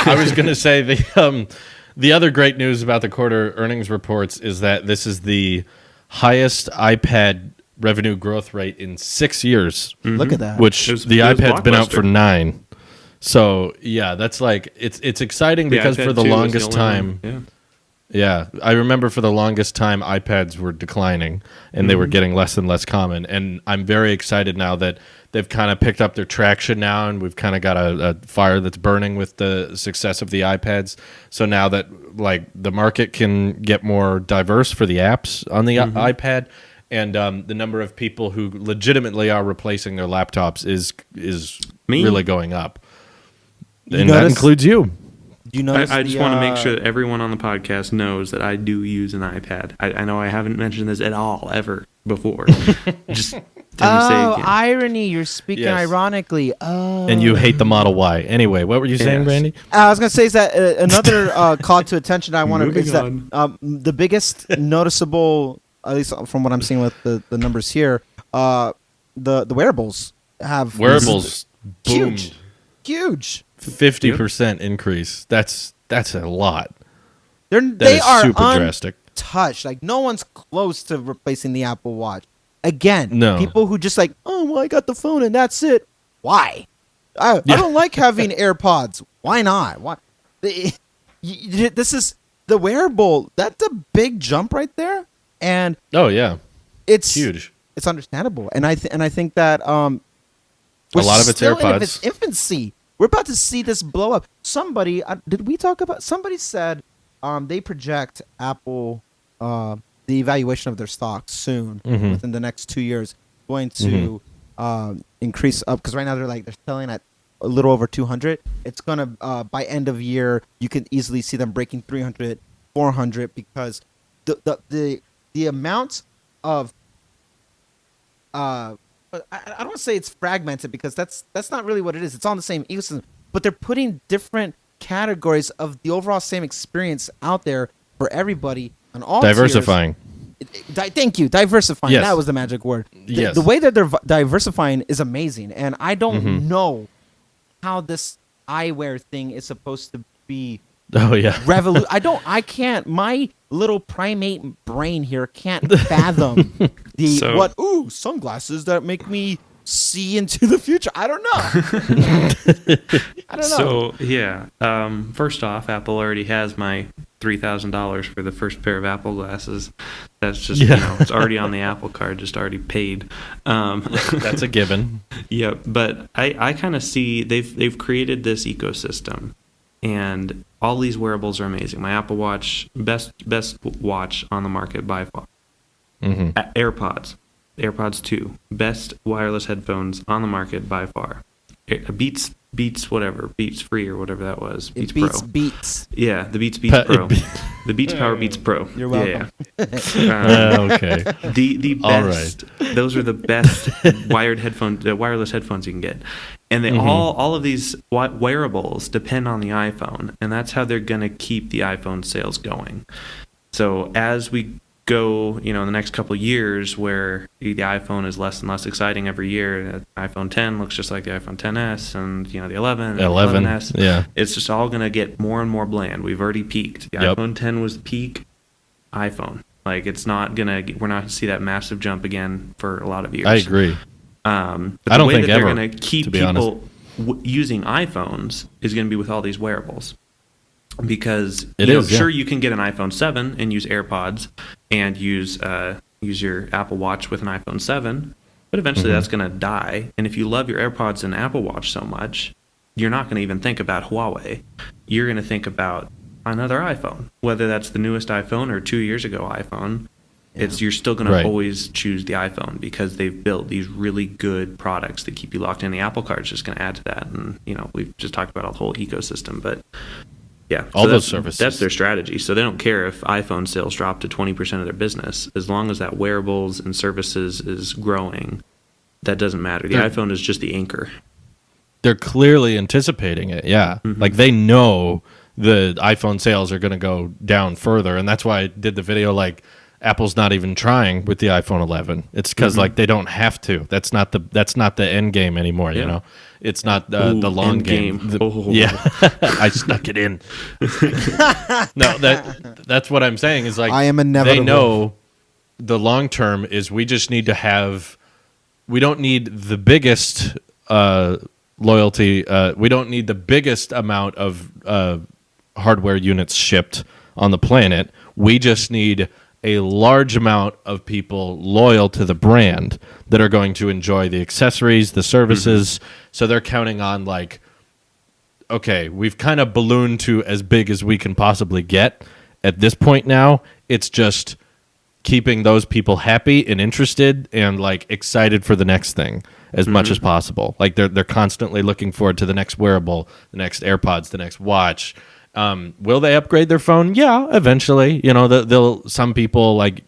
Speaker 1: I was going to say the other great news about the quarter earnings reports is that this is the highest iPad revenue growth rate in 6 years.
Speaker 3: Look at that.
Speaker 1: Which the iPad's been out for 9. So, yeah, that's like it's exciting because for the longest time. Yeah, I remember for the longest time iPads were declining and they were getting less and less common. And I'm very excited now that they've kind of picked up their traction now, and we've kind of got a fire that's burning with the success of the iPads. So now that like the market can get more diverse for the apps on the iPad, and the number of people who legitimately are replacing their laptops is really going up, and that includes you.
Speaker 2: I just want to make sure that everyone on the podcast knows that I do use an iPad. I know I haven't mentioned this at all ever before. Just
Speaker 3: irony! You're speaking ironically. Oh,
Speaker 1: and you hate the Model Y. Anyway, what were you saying, Randy?
Speaker 3: I was gonna say is that another call to attention I want to is that the biggest noticeable, at least from what I'm seeing with the numbers here, the wearables have
Speaker 1: boomed.
Speaker 3: Huge.
Speaker 1: 50% increase. That's a lot.
Speaker 3: They are
Speaker 1: super drastic.
Speaker 3: Touched. Like no one's close to replacing the Apple Watch. Again, people who just like, oh, well, I got the phone and that's it. Why? I don't like having AirPods. Why not? Why? This is the wearable. That's a big jump right there. And it's huge. It's understandable, and I think that a
Speaker 1: lot of it's
Speaker 3: still
Speaker 1: AirPods.
Speaker 3: in its infancy. We're about to see this blow up. Somebody did we talk about? Somebody said they project Apple the evaluation of their stock soon within the next 2 years going to increase up because right now they're selling at a little over 200. It's gonna by end of year you can easily see them breaking 300, 400 because the amount of I don't want to say it's fragmented because that's not really what it is. It's all in the same ecosystem, but they're putting different categories of the overall same experience out there for everybody on all
Speaker 1: diversifying.
Speaker 3: Thank you, diversifying.
Speaker 1: Yes.
Speaker 3: That was the magic word.
Speaker 1: Yes.
Speaker 3: The way that they're diversifying is amazing, and I don't know how this eyewear thing is supposed to be.
Speaker 1: Oh yeah.
Speaker 3: I can't. My little primate brain here can't fathom sunglasses that make me see into the future. I don't know. I don't know.
Speaker 2: So yeah, first off, Apple already has my $3,000 for the first pair of Apple glasses. That's just it's already on the Apple card, just already paid.
Speaker 1: That's a given.
Speaker 2: Yeah, but I kind of see they've created this ecosystem, and all these wearables are amazing. My Apple Watch, best watch on the market by far. AirPods 2, best wireless headphones on the market by far. Beats whatever, Beats Free or whatever that was. Beats Pro.
Speaker 3: Beats.
Speaker 2: Yeah, the Beats Pro. The Beats Power Beats Pro.
Speaker 3: You're welcome.
Speaker 2: Yeah.
Speaker 1: Okay.
Speaker 2: The best.
Speaker 1: All
Speaker 2: Those are the best wireless headphones you can get. And they all of these wearables depend on the iPhone, and that's how they're going to keep the iPhone sales going. So as we go, in the next couple of years where the iPhone is less and less exciting every year, the iPhone 10 looks just like the iPhone 10s and, the 11 and 11s.
Speaker 1: Yeah.
Speaker 2: It's just all going to get more and more bland. We've already peaked. The iPhone 10 was the peak iPhone. Like, we're not going to see that massive jump again for a lot of years.
Speaker 1: I agree.
Speaker 2: But
Speaker 1: I don't think
Speaker 2: they're
Speaker 1: ever,
Speaker 2: going to keep people using iPhones is going to be with all these wearables. Because sure, you can get an iPhone 7 and use AirPods and use your Apple Watch with an iPhone 7, but eventually that's going to die. And if you love your AirPods and Apple Watch so much, you're not going to even think about Huawei. You're going to think about another iPhone, whether that's the newest iPhone or 2 years ago iPhone. You're still going to always choose the iPhone because they've built these really good products that keep you locked in. The Apple Card is just going to add to that, and we've just talked about a whole ecosystem, but. Yeah,
Speaker 1: all those services.
Speaker 2: That's their strategy. So they don't care if iPhone sales drop to 20% of their business. As long as that wearables and services is growing, that doesn't matter. The iPhone is just the anchor.
Speaker 1: They're clearly anticipating it, yeah. Like, they know the iPhone sales are going to go down further, and that's why I did the video, Apple's not even trying with the iPhone 11. It's because they don't have to. That's not the end game anymore. It's not the long game. I snuck it in. No, that's what I'm saying. Is
Speaker 3: I am inevitable.
Speaker 1: They know the long term is we just need to have. We don't need the biggest loyalty. We don't need the biggest amount of hardware units shipped on the planet. We just need a large amount of people loyal to the brand that are going to enjoy the accessories, the services. So they're counting on okay, we've kind of ballooned to as big as we can possibly get. At this point now, it's just keeping those people happy and interested and excited for the next thing as much as possible. They're constantly looking forward to the next wearable, the next AirPods, the next watch. Will they upgrade their phone? Yeah, eventually. Some people like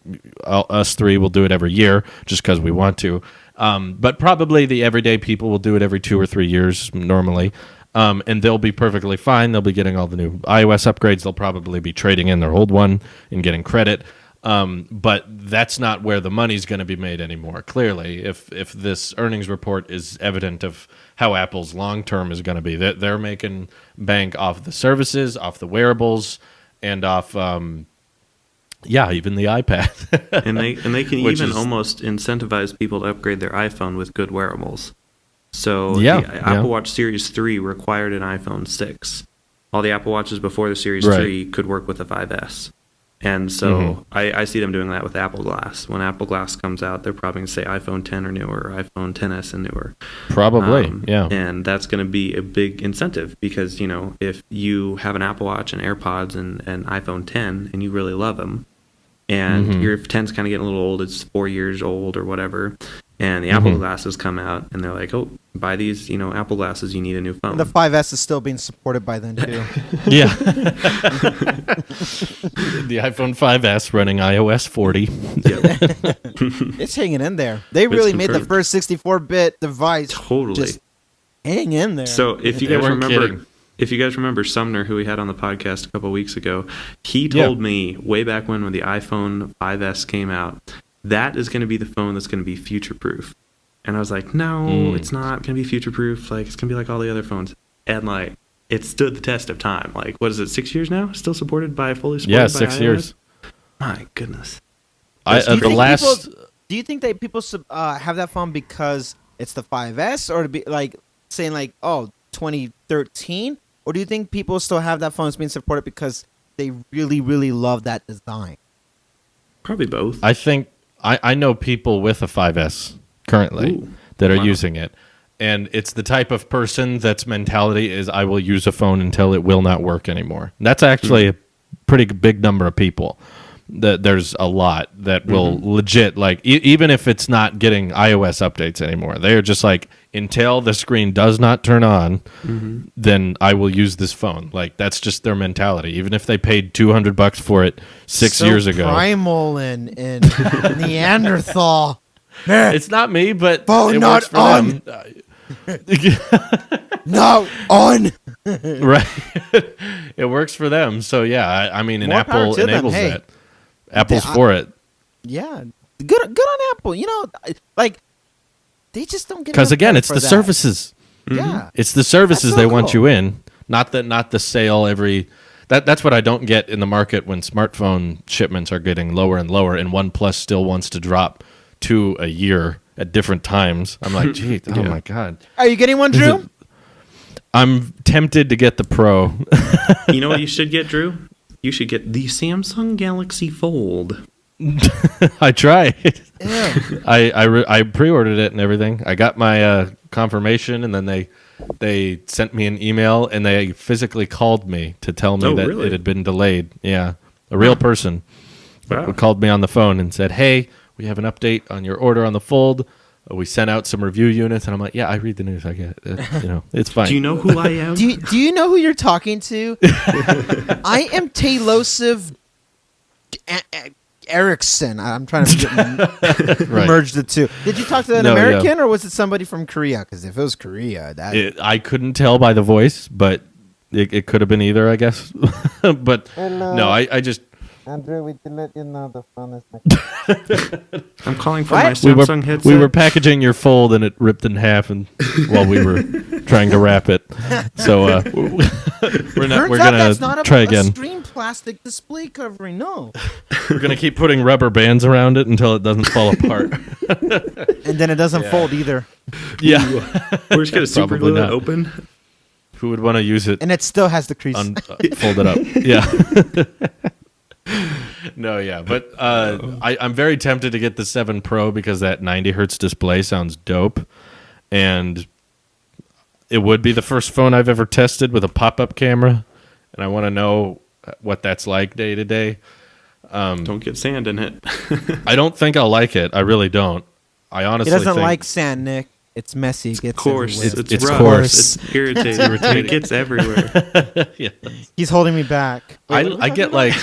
Speaker 1: us three will do it every year just because we want to. But probably the everyday people will do it every 2 or 3 years normally. And they'll be perfectly fine. They'll be getting all the new iOS upgrades. They'll probably be trading in their old one and getting credit. But that's not where the money's going to be made anymore. Clearly, if this earnings report is evident of how Apple's long term is going to be, they're making bank off the services, off the wearables, and off even the iPad.
Speaker 2: and they can even almost incentivize people to upgrade their iPhone with good wearables. So the Apple Watch Series 3 required an iPhone 6. All the Apple Watches before the Series 3 could work with a 5S. And so I see them doing that with Apple Glass. When Apple Glass comes out, they're probably going to say iPhone 10 or newer, or iPhone 10s and newer.
Speaker 1: Probably, yeah.
Speaker 2: And that's going to be a big incentive because, if you have an Apple Watch and AirPods and an iPhone 10 and you really love them, and your 10's kind of getting a little old, it's 4 years old or whatever, and the Apple glasses come out and they're like, oh, buy these, Apple glasses, you need a new phone.
Speaker 3: The 5S is still being supported by them too.
Speaker 1: Yeah. The iPhone 5S running iOS 40.
Speaker 3: It's hanging in there. They really made the first 64-bit device just hang in there.
Speaker 2: So if you guys remember Sumner, who we had on the podcast a couple of weeks ago, he told me way back when the iPhone 5S came out, that is going to be the phone that's going to be future-proof. And I was like, no, it's not going to be future-proof. Like, it's going to be like all the other phones. And, like, it stood the test of time. Like, what is it, 6 years now? Still fully supported by
Speaker 1: 6
Speaker 2: iOS?
Speaker 1: years.
Speaker 2: My goodness.
Speaker 3: Do you think that people have that phone because it's the 5S, or to be like saying like, oh, 2013? Or do you think people still have that phone that's being supported because they really, really love that design?
Speaker 2: Probably both.
Speaker 1: I think I know people with a 5S currently that are using it. And it's the type of person that's mentality is I will use a phone until it will not work anymore. That's actually a pretty big number of people. There's a lot that will legit, like, even if it's not getting iOS updates anymore, they're just like, until the screen does not turn on, then I will use this phone. Like, that's just their mentality. Even if they paid $200 for it 6 years ago.
Speaker 3: Primal and Neanderthal.
Speaker 1: It's not me, but
Speaker 3: phone
Speaker 1: it
Speaker 3: not
Speaker 1: works for
Speaker 3: on.
Speaker 1: them.
Speaker 3: No, on.
Speaker 1: Right. It works for them. So, yeah, I mean, and
Speaker 3: More
Speaker 1: Apple
Speaker 3: power to them.
Speaker 1: enables
Speaker 3: Hey,
Speaker 1: that. Apple's for it.
Speaker 3: Yeah. Good on Apple. Like, they just don't get
Speaker 1: because again,
Speaker 3: credit
Speaker 1: it's
Speaker 3: for
Speaker 1: the
Speaker 3: that.
Speaker 1: services.
Speaker 3: Yeah,
Speaker 1: It's the services
Speaker 3: That's so
Speaker 1: they want
Speaker 3: cool.
Speaker 1: you in, not the sale every. That's what I don't get in the market when smartphone shipments are getting lower and lower, and OnePlus still wants to drop 2 a year at different times. I'm like, gee, oh my god.
Speaker 3: Are you getting one, Drew?
Speaker 1: I'm tempted to get the Pro.
Speaker 2: You know what you should get, Drew? You should get the Samsung Galaxy Fold.
Speaker 1: I tried.
Speaker 3: Yeah.
Speaker 1: I pre-ordered it and everything. I got my confirmation, and then they sent me an email, and they physically called me to tell me that it had been delayed. Yeah, a real person called me on the phone and said, "Hey, we have an update on your order on the Fold. We sent out some review units," and I'm like, "Yeah, I read the news. I get it. It's fine."
Speaker 2: Do you know who I am?
Speaker 3: Do you know who you're talking to? I am Tailosive Erickson. I'm trying to merge the two. Did you talk to an American or was it somebody from Korea? Because if it was Korea,
Speaker 1: I couldn't tell by the voice, but it could have been either, I guess. But no, I just.
Speaker 4: Andrew, we can let you know the phone is next.
Speaker 2: I'm calling for my Samsung headset.
Speaker 1: We were packaging your Fold, and it ripped in half, and while we were trying to wrap it, so we're gonna try again.
Speaker 3: A screen plastic display covering. No,
Speaker 1: we're gonna keep putting rubber bands around it until it doesn't fall apart,
Speaker 3: and then it doesn't fold either.
Speaker 1: Yeah,
Speaker 2: we're just gonna super glue it open.
Speaker 1: Who would want to use it?
Speaker 3: And it still has the crease.
Speaker 1: Fold it up. Yeah. No, yeah, but I'm very tempted to get the 7 Pro because that 90 hertz display sounds dope, and it would be the first phone I've ever tested with a pop-up camera, and I want to know what that's like day to day.
Speaker 2: Don't get sand in it.
Speaker 1: I don't think I'll like it. I really don't. I honestly
Speaker 3: He doesn't
Speaker 1: think
Speaker 3: like sand, Nick. It's messy. It gets
Speaker 2: coarse.
Speaker 3: everywhere.
Speaker 2: It's rough.
Speaker 1: coarse.
Speaker 2: It's irritating. It gets everywhere.
Speaker 1: Yeah.
Speaker 3: He's holding me back.
Speaker 1: I get like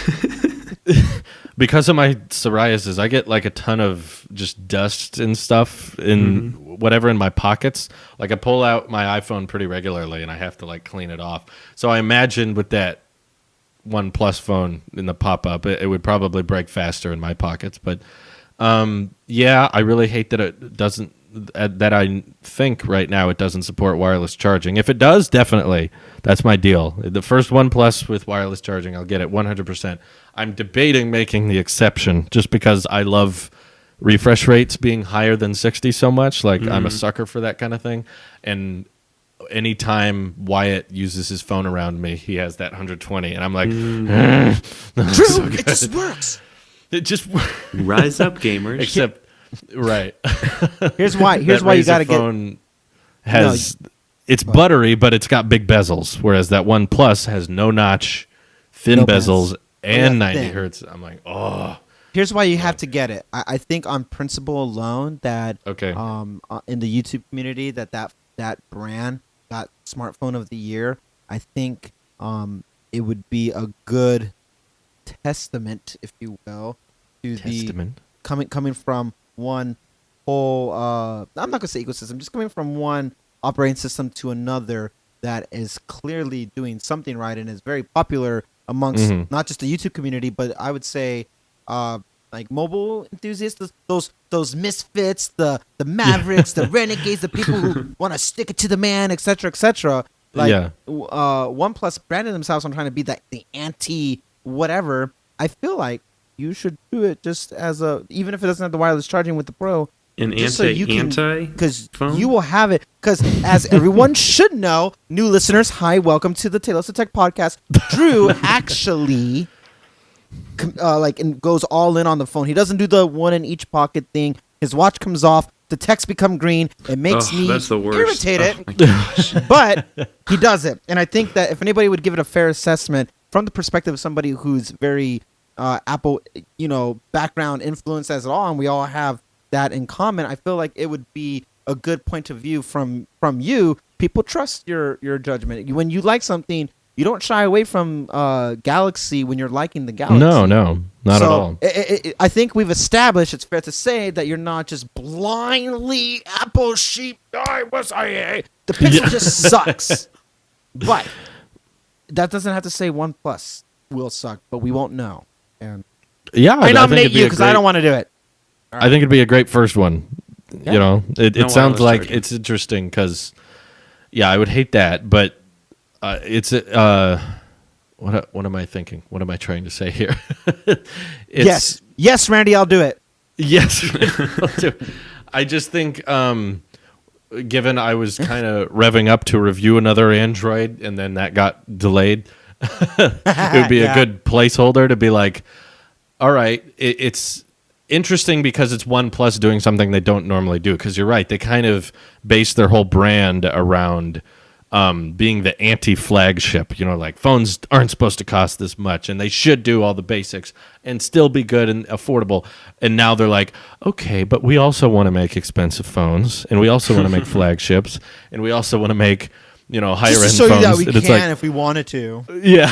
Speaker 1: because of my psoriasis, I get like a ton of just dust and stuff in whatever in my pockets. Like I pull out my iPhone pretty regularly, and I have to like clean it off. So I imagine with that OnePlus phone in the pop-up, it would probably break faster in my pockets. But yeah, I really hate that it doesn't. That I think right now it doesn't support wireless charging. If it does, definitely, that's my deal. The first OnePlus with wireless charging, I'll get it 100%. I'm debating making the exception just because I love refresh rates being higher than 60 so much. Like I'm a sucker for that kind of thing. And anytime Wyatt uses his phone around me, he has that 120, and I'm like,
Speaker 3: True, it just works.
Speaker 1: it just
Speaker 2: Rise up, gamers.
Speaker 1: except right.
Speaker 3: Here's why. Here's
Speaker 1: That
Speaker 3: why you
Speaker 1: Razer
Speaker 3: got to get.
Speaker 1: phone has it's buttery, but it's got big bezels, whereas that One Plus has no notch, thin
Speaker 3: No
Speaker 1: bezels,
Speaker 3: bands.
Speaker 1: and
Speaker 3: Yeah,
Speaker 1: 90
Speaker 3: thin.
Speaker 1: hertz. I'm like, oh,
Speaker 3: Here's why you have to get it. I think on principle alone that
Speaker 1: okay.
Speaker 3: in the YouTube community that brand got smartphone of the year. I think it would be a good testament, if you will, to
Speaker 1: Testament.
Speaker 3: the coming from one whole. I'm not gonna say ecosystem, just coming from one operating system to another that is clearly doing something right and is very popular amongst not just the YouTube community, but I would say like mobile enthusiasts, those misfits, the mavericks, the renegades, the people who want to stick it to the man, etc., etc. Like OnePlus branded themselves on trying to be the anti whatever. I feel like you should do it just as a, even if it doesn't have the wireless charging with the Pro.
Speaker 2: An
Speaker 3: Just so you can-
Speaker 2: anti
Speaker 3: Because
Speaker 2: phone?
Speaker 3: you will have it. Because as everyone should know, new listeners, hi, welcome to the Tailosive Tech Podcast. Drew actually and goes all in on the phone. He doesn't do the one in each pocket thing. His watch comes off. The text become green. It makes me
Speaker 2: that's the worst.
Speaker 3: irritated.
Speaker 2: Oh my gosh.
Speaker 3: But he does it. And I think that if anybody would give it a fair assessment from the perspective of somebody who's very Apple, background influence as it all, and we all have that in common, I feel like it would be a good point of view from you. People trust your judgment. When you like something, you don't shy away from Galaxy when you're liking the Galaxy.
Speaker 1: No, not at
Speaker 3: So,
Speaker 1: all.
Speaker 3: I think we've established, it's fair to say, that you're not just blindly Apple sheep. The Pixel just sucks. But that doesn't have to say OnePlus will suck, but we won't know. And
Speaker 1: Yeah,
Speaker 3: I
Speaker 1: think
Speaker 3: nominate
Speaker 1: it'd be
Speaker 3: you
Speaker 1: a
Speaker 3: because I
Speaker 1: great-
Speaker 3: don't want to do it.
Speaker 1: I think it'd be a great first one.
Speaker 3: Yeah.
Speaker 1: You know, it
Speaker 2: No
Speaker 1: sounds
Speaker 2: wireless
Speaker 1: like
Speaker 2: charging.
Speaker 1: it's interesting because, yeah, I would hate that, but it's what am I thinking? What am I trying to say here?
Speaker 3: Yes, Randy, I'll do it.
Speaker 1: Yes. I'll do it. I just think, given I was kind of revving up to review another Android and then that got delayed, it would be
Speaker 3: Yeah.
Speaker 1: a good placeholder to be like, all right, it's interesting because it's OnePlus doing something they don't normally do. Because you're right, they kind of base their whole brand around being the anti-flagship. Like phones aren't supposed to cost this much, and they should do all the basics and still be good and affordable. And now they're like, okay, but we also want to make expensive phones, and we also want to make flagships, and we also want to make higher
Speaker 3: Just to
Speaker 1: end
Speaker 3: show
Speaker 1: phones.
Speaker 3: you that we
Speaker 1: And it's
Speaker 3: can
Speaker 1: like,
Speaker 3: if we wanted to.
Speaker 1: yeah.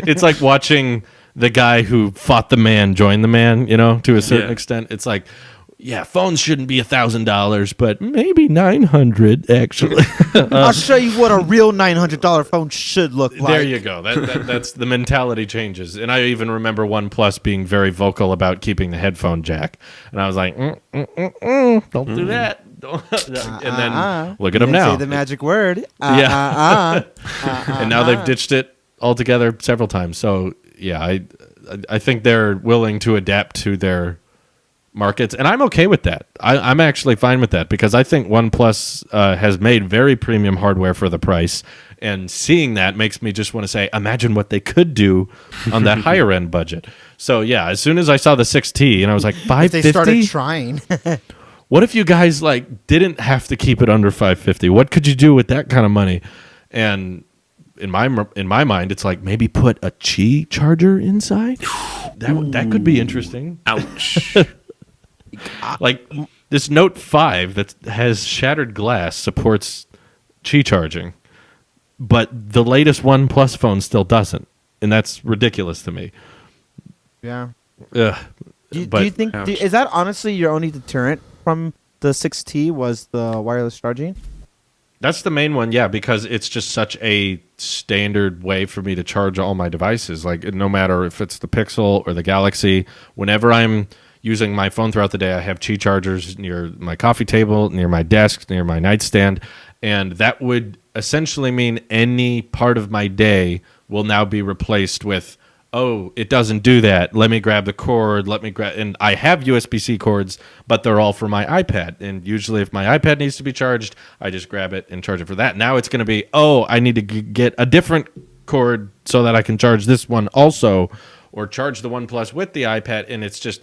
Speaker 1: It's like watching the guy who fought the man join the man, to a certain
Speaker 2: Yeah.
Speaker 1: extent. It's like, yeah, phones shouldn't be $1,000, but maybe 900 actually.
Speaker 3: I'll show you what a real $900 phone should look like.
Speaker 1: There you go. That's the mentality changes. And I even remember OnePlus being very vocal about keeping the headphone jack. And I was like, don't do that. And then look at them
Speaker 3: Didn't
Speaker 1: now.
Speaker 3: Say the magic word.
Speaker 1: And now they've ditched it altogether several times. So yeah, I think they're willing to adapt to their markets, and I'm okay with that. I'm actually fine with that because I think OnePlus has made very premium hardware for the price, and seeing that makes me just want to say, imagine what they could do on that higher end budget. So yeah, as soon as I saw the 6T, and I was like,
Speaker 3: If they started
Speaker 1: 550.
Speaker 3: trying.
Speaker 1: What if you guys didn't have to keep it under 550? What could you do with that kind of money? And in my mind, it's like maybe put a Qi charger inside. That could be interesting.
Speaker 2: Ouch.
Speaker 1: Like this Note 5 that has shattered glass supports Qi charging, but the latest OnePlus phone still doesn't, and that's ridiculous to me.
Speaker 3: Yeah.
Speaker 1: Ugh.
Speaker 3: Do
Speaker 1: But-
Speaker 3: you think
Speaker 2: Ouch.
Speaker 3: is that honestly your only deterrent from the 6T was the wireless charging?
Speaker 1: That's the main one, yeah, because it's just such a standard way for me to charge all my devices. Like, no matter if it's the Pixel or the Galaxy, whenever I'm using my phone throughout the day, I have Qi chargers near my coffee table, near my desk, near my nightstand, and that would essentially mean any part of my day will now be replaced with oh, it doesn't do that. Let me grab the cord. And I have USB-C cords, but they're all for my iPad. And usually if my iPad needs to be charged, I just grab it and charge it for that. Now it's going to be, oh, I need to get a different cord so that I can charge this one also, or charge the OnePlus with the iPad. And it's just,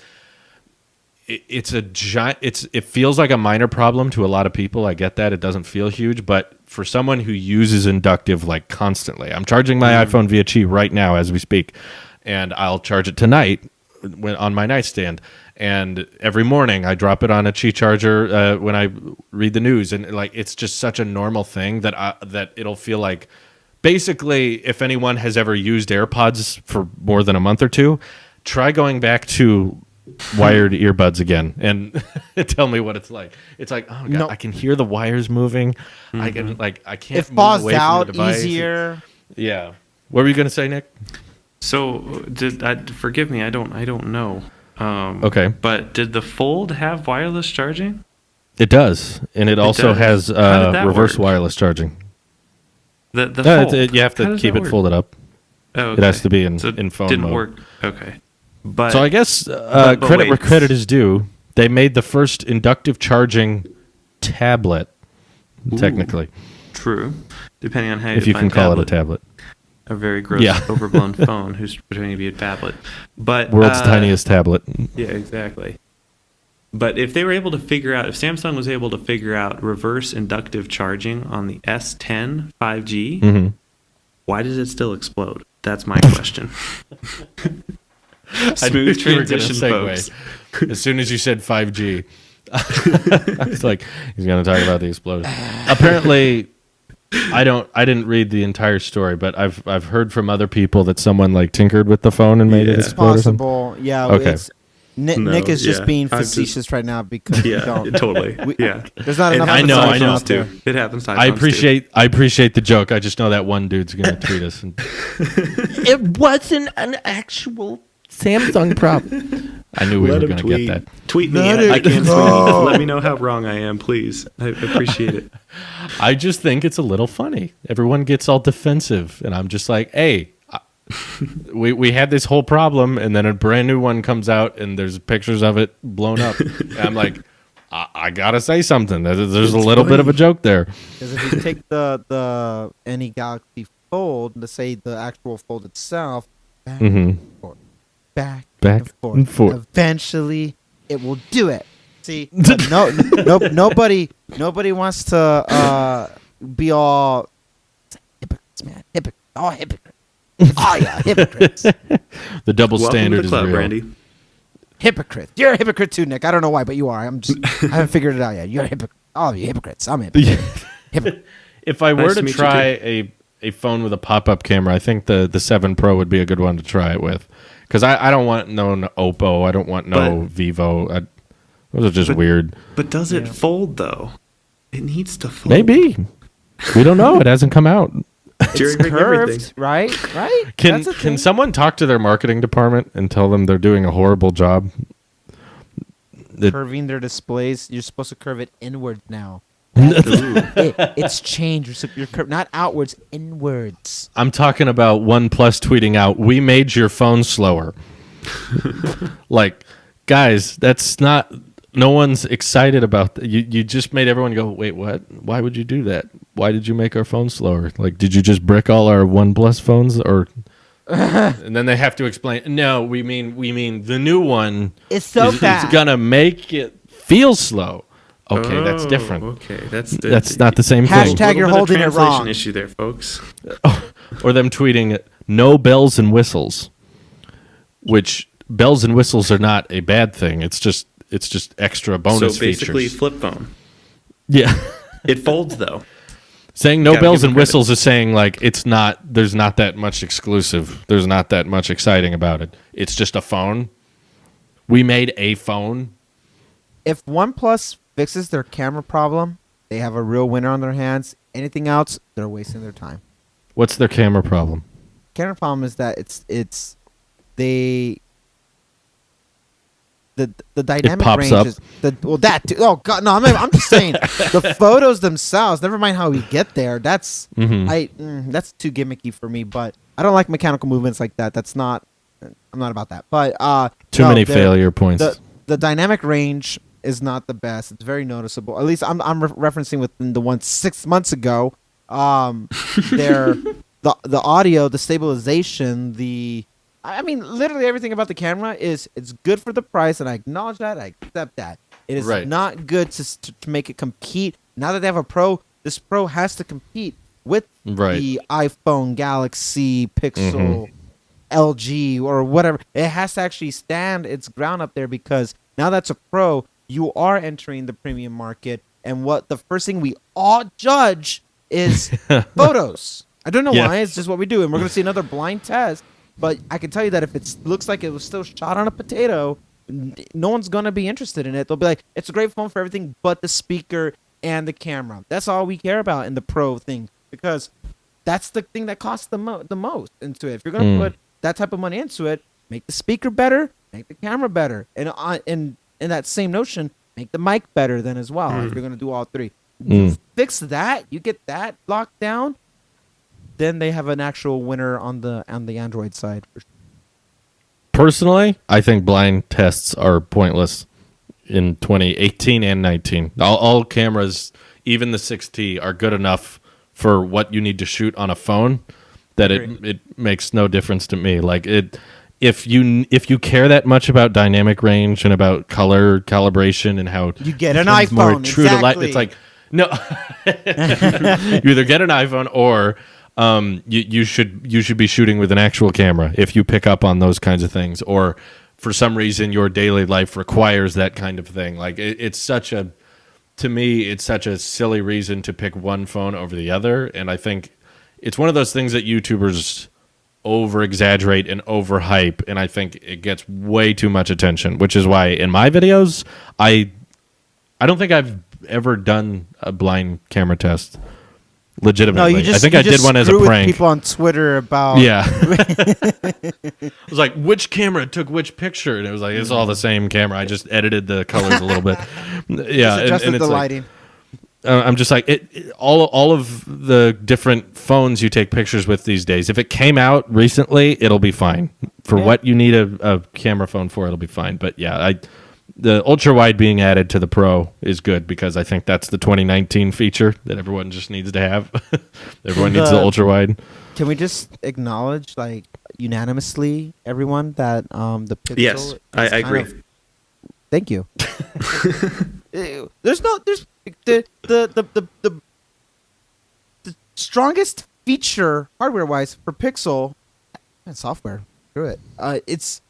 Speaker 1: it's a giant, it feels like a minor problem to a lot of people. I get that. It doesn't feel huge, but for someone who uses inductive like constantly, I'm charging my iPhone via Qi right now as we speak, and I'll charge it tonight on my nightstand. And every morning I drop it on a Qi charger when I read the news, and like it's just such a normal thing that that it'll feel like, basically, if anyone has ever used AirPods for more than a month or two, try going back to wired earbuds again and tell me what it's like. It's like, oh god, no. I can hear the wires moving. I can't. It
Speaker 3: falls
Speaker 1: move away
Speaker 3: out
Speaker 1: from the device.
Speaker 3: easier.
Speaker 1: Yeah. What were you gonna say, Nick?
Speaker 2: So forgive me, I don't know.
Speaker 1: Okay.
Speaker 2: But did the Fold have wireless charging?
Speaker 1: It does, and it also has reverse
Speaker 2: work?
Speaker 1: wireless charging.
Speaker 2: The Fold.
Speaker 1: You have to keep it folded up.
Speaker 2: Oh, okay.
Speaker 1: It has to be in
Speaker 2: so
Speaker 1: phone
Speaker 2: didn't
Speaker 1: mode.
Speaker 2: Work. Okay. But
Speaker 1: so I guess
Speaker 2: but
Speaker 1: credit where
Speaker 2: wait.
Speaker 1: credit is due. They made the first inductive charging tablet, technically.
Speaker 2: True. Depending on how
Speaker 1: if you can call it a tablet.
Speaker 2: A very gross, overblown phone who's pretending to be a tablet. But
Speaker 1: World's tiniest tablet.
Speaker 2: Yeah, exactly. But if they were able to figure out, if Samsung was able to figure out reverse inductive charging on the S10 5G, why does it still explode? That's my question. Smooth transition, folks.
Speaker 1: As soon as you said 5G, I was like, he's going to talk about the explosion. Apparently, I didn't read the entire story, but I've heard from other people that someone like tinkered with the phone and made it explode.
Speaker 3: It's possible. Yeah.
Speaker 1: Okay.
Speaker 3: Nick is just being facetious right now because
Speaker 2: totally.
Speaker 3: There's not enough.
Speaker 1: I know.
Speaker 2: Too. It happens to
Speaker 1: I appreciate the joke. I just know that one dude's going to tweet us. It wasn't an actual Samsung problem. I knew we were going to get that.
Speaker 2: Tweet me. I can't tweet. Let me know how wrong I am, please. I appreciate it.
Speaker 1: I just think it's a little funny. Everyone gets all defensive, and I'm just like, hey, we had this whole problem, and then a brand new one comes out, and there's pictures of it blown up. And I'm like, I gotta say something. There's a little bit of a joke there.
Speaker 3: Because if you take the any Galaxy Fold, let's say the actual Fold itself, back and forth, back and forth. Eventually, it will do it. See, nobody wants to be all hypocrites, man. All hypocrites. Oh yeah, hypocrites.
Speaker 1: The double
Speaker 2: Welcome
Speaker 1: standard
Speaker 2: to the club,
Speaker 1: is real.
Speaker 2: Randy.
Speaker 3: Hypocrite. You're a hypocrite too, Nick. I don't know why, but you are. I haven't figured it out yet. You're a hypocrite. Oh, you hypocrites. I'm a hypocrite.
Speaker 1: If I were
Speaker 2: Nice to
Speaker 1: to
Speaker 2: meet you
Speaker 1: try a phone with a pop-up camera, I think the 7 Pro would be a good one to try it with. Because I don't want no Oppo. I don't want no Vivo. Those are just weird.
Speaker 2: But does it fold, though? It needs to fold.
Speaker 1: Maybe. We don't know. It hasn't come out.
Speaker 3: It's curved, right?
Speaker 1: Can someone talk to their marketing department and tell them they're doing a horrible job?
Speaker 3: Curving their displays. You're supposed to curve it inward now. It's changed. You're not outwards, inwards.
Speaker 1: I'm talking about OnePlus tweeting out, "We made your phone slower." Like, guys, that's not. No one's excited about that. You just made everyone go, wait, what? Why would you do that? Why did you make our phone slower? Like, did you just brick all our OnePlus phones, or? And then they have to explain. No, we mean the new one.
Speaker 3: It's so fast.
Speaker 1: It's gonna make it feel slow. Okay, that's different.
Speaker 2: Okay,
Speaker 1: that's not the same thing.
Speaker 3: Hashtag you're holding it wrong.
Speaker 2: Issue there, folks.
Speaker 1: Or them tweeting no bells and whistles, which bells and whistles are not a bad thing. It's just extra bonus
Speaker 2: So basically,
Speaker 1: features.
Speaker 2: flip phone.
Speaker 1: Yeah.
Speaker 2: It folds though.
Speaker 1: Saying no bells and
Speaker 2: credit.
Speaker 1: whistles is saying like there's not that much exclusive. There's not that much exciting about it. It's just a phone. We made a phone.
Speaker 3: If OnePlus fixes their camera problem, they have a real winner on their hands. Anything else, they're wasting their time.
Speaker 1: What's their camera problem?
Speaker 3: Camera problem is that the dynamic
Speaker 1: pops
Speaker 3: range
Speaker 1: up.
Speaker 3: is that too. Oh god, no! I'm just saying the photos themselves. Never mind how we get there. That's that's too gimmicky for me. But I don't like mechanical movements like that. That's not I'm not about that. But
Speaker 1: Too many failure points.
Speaker 3: The dynamic range is not the best. It's very noticeable. At least I'm referencing within the one 6 months ago. The audio, the stabilization, I mean, literally everything about the camera it's good for the price, and I acknowledge that. I accept that. It is not good to make it compete. Now that they have a Pro, this Pro has to compete with the iPhone, Galaxy, Pixel, LG, or whatever. It has to actually stand its ground up there, because now that's a Pro, you are entering the premium market, and what the first thing we all judge is photos. I don't know why. It's just what we do, and we're going to see another blind test. But I can tell you that if it looks like it was still shot on a potato, no one's going to be interested in it. They'll be like, it's a great phone for everything but the speaker and the camera. That's all we care about in the Pro thing, because that's the thing that costs the most into it. If you're going to put that type of money into it, make the speaker better, make the camera better. And in that same notion, make the mic better then as well, if you're going to do all three. You fix that, you get that locked down, then they have an actual winner on the Android side.
Speaker 1: Personally, I think blind tests are pointless in 2018 and 19. All cameras, even the 6T, are good enough for what you need to shoot on a phone that it makes no difference to me. Like if you care that much about dynamic range and about color calibration and how
Speaker 3: you get an iPhone, more true to life,
Speaker 1: it's like no, you either get an iPhone or you should be shooting with an actual camera if you pick up on those kinds of things, or for some reason your daily life requires that kind of thing. Like to me, it's such a silly reason to pick one phone over the other, and I think it's one of those things that YouTubers over-exaggerate and overhype, and I think it gets way too much attention, which is why in my videos, I don't think I've ever done a blind camera test. Legitimately, I think I did one as a prank.
Speaker 3: People on Twitter about
Speaker 1: it was like, which camera took which picture, and it was like, it's all the same camera. I just edited the colors a little bit. Yeah,
Speaker 3: adjusted
Speaker 1: and it's
Speaker 3: the
Speaker 1: like,
Speaker 3: lighting.
Speaker 1: I'm just like all of the different phones you take pictures with these days. If it came out recently, it'll be fine for what you need a camera phone for. It'll be fine. But yeah, the ultra wide being added to the Pro is good, because I think that's the 2019 feature that everyone just needs to have. Everyone needs the ultra wide.
Speaker 3: Can we just acknowledge, like, unanimously, everyone, that the Pixel?
Speaker 2: Yes, I agree.
Speaker 3: Thank you. There's the strongest feature hardware wise for Pixel and software. Screw it. It's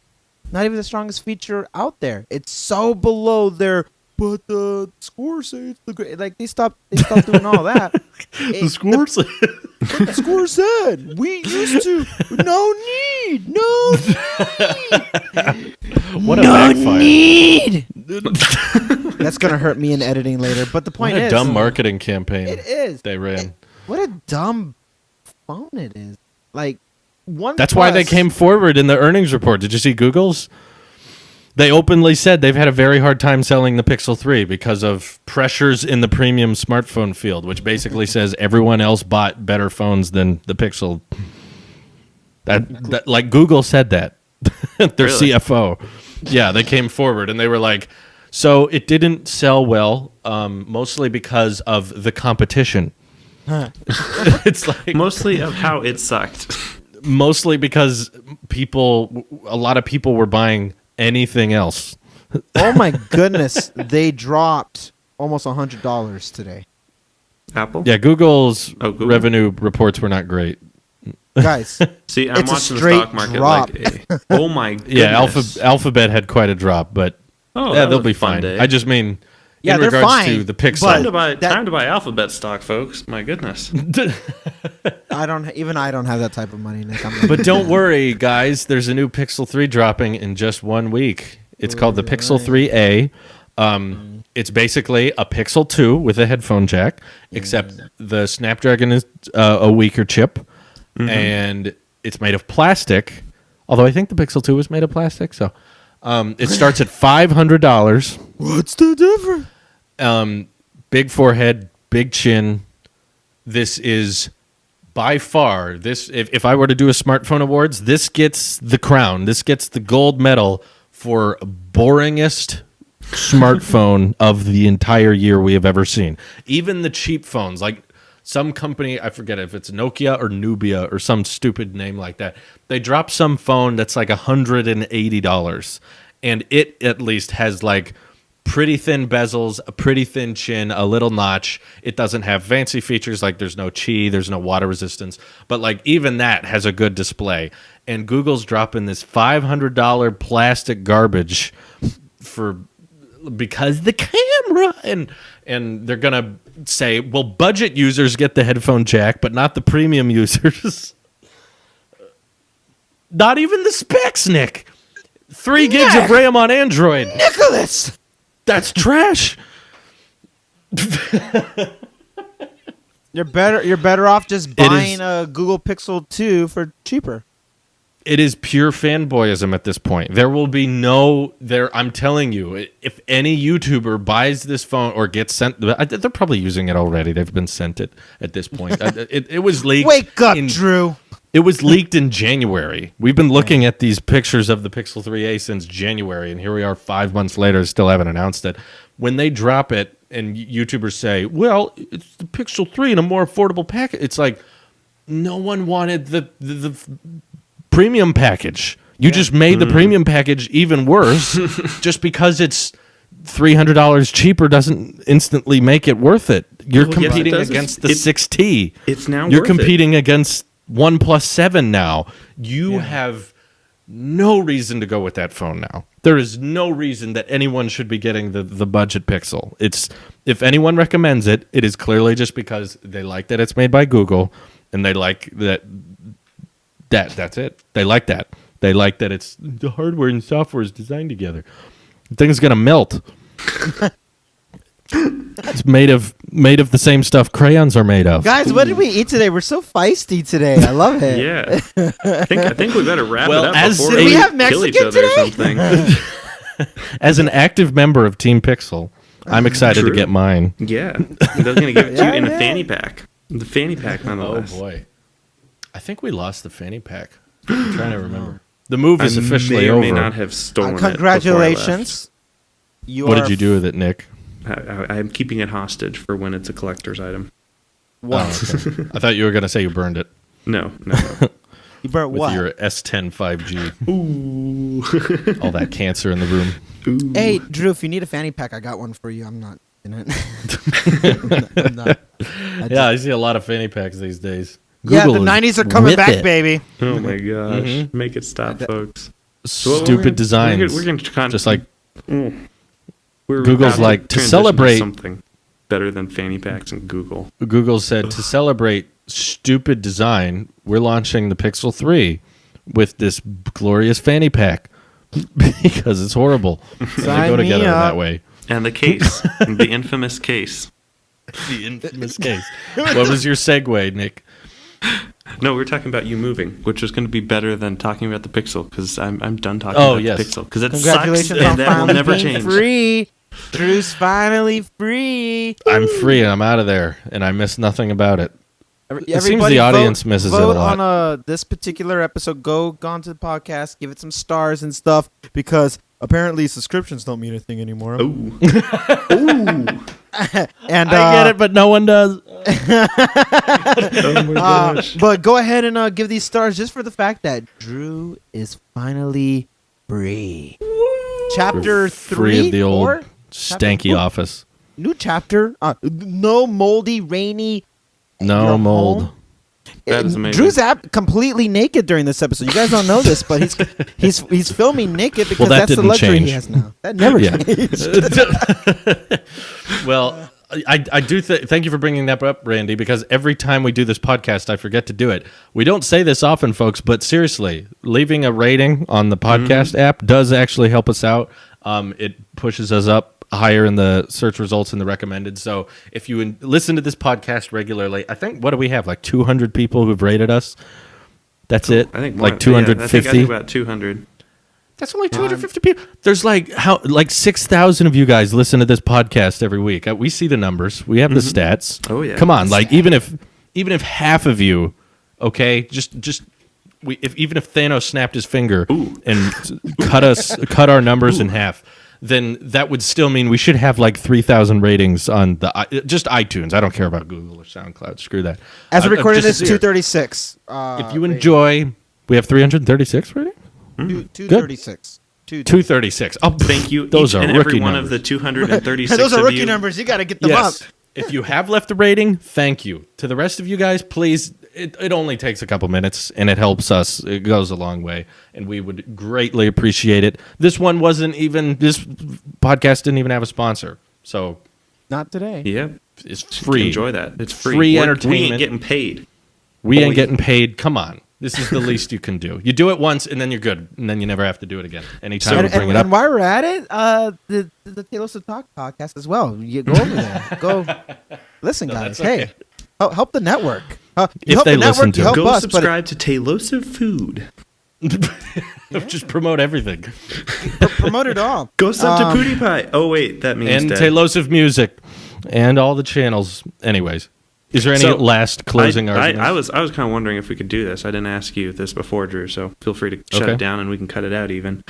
Speaker 3: not even the strongest feature out there. It's so below their. But the score says it's the great. Like they stopped doing all that.
Speaker 1: The score said.
Speaker 3: The score said we used to. No need.
Speaker 1: What a backfire.
Speaker 3: Need. That's gonna hurt me in editing later. But the point
Speaker 1: is,
Speaker 3: what a
Speaker 1: dumb marketing campaign.
Speaker 3: It is.
Speaker 1: They ran.
Speaker 3: What a dumb phone it is. Like one.
Speaker 1: That's why they came forward in the earnings report. Did you see Google's? They openly said they've had a very hard time selling the Pixel 3 because of pressures in the premium smartphone field, which basically says everyone else bought better phones than the Pixel. That like Google said that. Their
Speaker 2: Really?
Speaker 1: CFO. Yeah, they came forward and they were like, so it didn't sell well, mostly because of the competition. It's like
Speaker 2: Mostly of how it sucked.
Speaker 1: Mostly because a lot of people were buying anything else.
Speaker 3: Oh my goodness, they dropped almost $100 today.
Speaker 2: Apple?
Speaker 1: Yeah, Google's
Speaker 2: Google?
Speaker 1: revenue reports were not great.
Speaker 3: Guys,
Speaker 2: See, I'm
Speaker 3: it's a
Speaker 2: watching the
Speaker 3: straight
Speaker 2: stock market
Speaker 3: drop.
Speaker 2: like, oh my goodness.
Speaker 1: Yeah, Alphabet had quite a drop, but
Speaker 2: that
Speaker 1: they'll
Speaker 2: was
Speaker 1: be
Speaker 2: a fun
Speaker 1: fine.
Speaker 2: day.
Speaker 1: I just mean
Speaker 3: Yeah,
Speaker 1: in
Speaker 3: they're
Speaker 1: regards
Speaker 3: fine,
Speaker 1: to the Pixel.
Speaker 2: Time to buy Alphabet stock, folks. My goodness.
Speaker 3: I don't have that type of money, Nick.
Speaker 1: But don't worry, guys. There's a new Pixel 3 dropping in just 1 week. It's called the Pixel 3a. It's basically a Pixel 2 with a headphone jack, except the Snapdragon is a weaker chip, and it's made of plastic. Although I think the Pixel 2 was made of plastic, so it starts at $500.
Speaker 3: What's the difference?
Speaker 1: Big forehead, big chin. This is by far, this if I were to do a smartphone awards, this gets the crown. This gets the gold medal for boringest smartphone of the entire year we have ever seen. Even the cheap phones, like some company, I forget if it's Nokia or Nubia or some stupid name like that, they drop some phone that's like $180, and it at least has like pretty thin bezels, a pretty thin chin, a little notch. It doesn't have fancy features like there's no Qi, there's no water resistance, but like even that has a good display. And Google's dropping this $500 plastic garbage because the camera, and they're gonna say, well, budget users get the headphone jack, but not the premium users. Not even the specs, Nick. 3 gigs of RAM on Android.
Speaker 3: Nicholas!
Speaker 1: That's trash.
Speaker 3: You're better off just buying a Google Pixel 2 for cheaper.
Speaker 1: It is pure fanboyism at this point. There will be I'm telling you, if any YouTuber buys this phone or gets sent, they're probably using it already. They've been sent it at this point. It was leaked.
Speaker 3: Wake up, Drew.
Speaker 1: It was leaked in January. We've been looking at these pictures of the Pixel 3a since January, and here we are 5 months later, still haven't announced it. When they drop it and YouTubers say, well, it's the Pixel 3 in a more affordable package, it's like no one wanted the premium package. You just made the premium package even worse. Just because it's $300 cheaper doesn't instantly make it worth it. You're competing against the 6T.
Speaker 2: It's now
Speaker 1: You're
Speaker 2: worth it.
Speaker 1: competing against OnePlus 7 now. You have no reason to go with that phone now. There is no reason that anyone should be getting the budget Pixel. It's, if anyone recommends it, it is clearly just because they like that it's made by Google, and they like that's it. They like that. They like that it's the hardware and software is designed together. The thing's gonna melt. It's made of the same stuff crayons are made of.
Speaker 3: Guys, what did we eat today? We're so feisty today. I love it.
Speaker 2: Yeah. I think we better wrap
Speaker 1: Well,
Speaker 2: it up
Speaker 1: as
Speaker 2: before
Speaker 1: a-
Speaker 2: we
Speaker 1: we
Speaker 3: have
Speaker 2: kill each
Speaker 3: Mexican
Speaker 2: other or
Speaker 3: today?
Speaker 2: something.
Speaker 1: As an active member of Team Pixel, I'm excited to
Speaker 2: True.
Speaker 1: get mine.
Speaker 2: Yeah. They're going to give it to you in a
Speaker 3: Yeah.
Speaker 2: fanny pack. The fanny pack, nonetheless.
Speaker 1: Oh boy, I think we lost the fanny pack. I'm trying to remember. The move is
Speaker 2: I
Speaker 1: officially
Speaker 2: may or
Speaker 1: over.
Speaker 2: may not have stolen it before I
Speaker 3: Congratulations.
Speaker 1: What did you do with it, Nick?
Speaker 2: left. I'm keeping it hostage for when it's a collector's item.
Speaker 3: What?
Speaker 1: Oh, okay. I thought you were going to say you burned it
Speaker 2: No.
Speaker 3: You burnt
Speaker 1: with
Speaker 3: what?
Speaker 1: your S10 5G.
Speaker 2: Ooh.
Speaker 1: All that cancer in the room.
Speaker 2: Ooh.
Speaker 3: Hey, Drew, if you need a fanny pack, I got one for you. I'm not in it. I'm not.
Speaker 1: Yeah, I see a lot of fanny packs these days.
Speaker 3: Yeah, the
Speaker 1: Google is
Speaker 3: 90s are coming
Speaker 1: with
Speaker 3: back,
Speaker 1: it.
Speaker 3: baby.
Speaker 2: Oh my gosh.
Speaker 1: Mhm.
Speaker 2: Make it stop, folks.
Speaker 1: Stupid designs.
Speaker 2: We're gonna
Speaker 1: just like
Speaker 2: we're
Speaker 1: Google's
Speaker 2: about
Speaker 1: like, to
Speaker 2: transition
Speaker 1: celebrate-
Speaker 2: something better than fanny packs and Google.
Speaker 1: Google said, to celebrate stupid design, we're launching the Pixel 3 with this glorious fanny pack because it's horrible. They
Speaker 3: Sign
Speaker 1: go
Speaker 3: me
Speaker 1: together in
Speaker 3: up.
Speaker 1: that way.
Speaker 2: And the case, the infamous case.
Speaker 1: The infamous case. What was your segue, Nick?
Speaker 2: No, we're talking about you moving, which is going to be better than talking about the Pixel because I'm done talking
Speaker 1: Oh,
Speaker 2: about
Speaker 1: yes.
Speaker 2: the Pixel because it sucks
Speaker 3: Congratulations on
Speaker 2: and that will
Speaker 3: finally
Speaker 2: never
Speaker 3: being
Speaker 2: change.
Speaker 3: free. Drew's finally free.
Speaker 1: I'm free and I'm out of there, and I miss nothing about it. It seems
Speaker 3: Everybody
Speaker 1: the audience misses it a
Speaker 3: vote
Speaker 1: lot.
Speaker 3: on this particular episode. Go on to the podcast, give it some stars and stuff, because apparently subscriptions don't mean a thing anymore.
Speaker 2: Ooh. Ooh.
Speaker 3: And
Speaker 1: I get it, but no one does.
Speaker 2: Oh my gosh.
Speaker 3: but go ahead and give these stars just for the fact that Drew is finally free. Chapter
Speaker 1: Free
Speaker 3: 3
Speaker 1: of the old
Speaker 3: four?
Speaker 1: stanky
Speaker 3: Ooh.
Speaker 1: office.
Speaker 3: New chapter. No moldy, rainy.
Speaker 1: No
Speaker 3: your
Speaker 1: mold.
Speaker 3: home.
Speaker 2: That is amazing.
Speaker 3: Drew's completely naked during this episode. You guys don't know this, but he's filming naked because
Speaker 1: that
Speaker 3: that's the
Speaker 1: didn't
Speaker 3: luxury
Speaker 1: change.
Speaker 3: he has now. That never
Speaker 1: Yeah.
Speaker 3: changed.
Speaker 1: Well, I do thank you for bringing that up, Randy, because every time we do this podcast, I forget to do it. We don't say this often, folks, but seriously, leaving a rating on the podcast app does actually help us out. It pushes us up higher in the search results and the recommended. So if you listen to this podcast regularly, I think, what do we have, like 200 people who've rated us? That's it?
Speaker 2: I think more,
Speaker 1: like 250?
Speaker 2: I think about 200.
Speaker 1: That's only 250 people. There's like 6,000 of you guys listen to this podcast every week. We see the numbers. We have the stats.
Speaker 2: Oh, yeah.
Speaker 1: Come on, like even if half of you Okay, even if Thanos snapped his finger and cut our numbers in half, then that would still mean we should have like 3,000 ratings on just iTunes. I don't care about Google or SoundCloud. Screw that.
Speaker 3: As we recorded this,
Speaker 1: just
Speaker 3: 236.
Speaker 1: if you enjoy, we have 336 rating.
Speaker 3: 236.
Speaker 1: 236. Oh,
Speaker 2: Thank you.
Speaker 1: Those
Speaker 2: each
Speaker 1: are
Speaker 2: and every
Speaker 1: rookie
Speaker 2: one
Speaker 1: numbers.
Speaker 2: of the 236.
Speaker 3: Those are
Speaker 2: of
Speaker 3: rookie
Speaker 2: you.
Speaker 3: numbers. You got to get them
Speaker 1: Yes.
Speaker 3: up.
Speaker 1: If you have left a rating, thank you. To the rest of you guys, please, it only takes a couple minutes, and it helps us. It goes a long way, and we would greatly appreciate it. This podcast didn't even have a sponsor, so
Speaker 3: Not today.
Speaker 2: Yeah,
Speaker 1: it's free.
Speaker 2: Enjoy that. It's free.
Speaker 1: Free
Speaker 2: We
Speaker 1: entertainment.
Speaker 2: ain't getting paid.
Speaker 1: We ain't getting paid. Come on. This is the least you can do. You do it once, and then you're good, and then you never have to do it again. Anytime we bring it up.
Speaker 3: And while we're at it, the Tailosive Talk podcast as well. You go over there. Go listen, guys.
Speaker 1: that's okay.
Speaker 3: Hey, help the network. You
Speaker 1: If
Speaker 3: help
Speaker 1: they
Speaker 3: the
Speaker 1: listen
Speaker 3: network,
Speaker 1: to
Speaker 3: you
Speaker 1: it.
Speaker 3: help
Speaker 2: Go
Speaker 3: us,
Speaker 2: subscribe to Tailosive Food.
Speaker 1: Just promote everything.
Speaker 3: but promote it all.
Speaker 2: Go sub to Pootie Pie. Oh wait, that means
Speaker 1: And
Speaker 2: dead.
Speaker 1: Tailosive Music. And all the channels. Anyways. Is there any
Speaker 2: So,
Speaker 1: last closing arguments?
Speaker 2: I was kind of wondering if we could do this. I didn't ask you this before, Drew, so feel free to shut
Speaker 1: Okay.
Speaker 2: it down and we can cut it out even.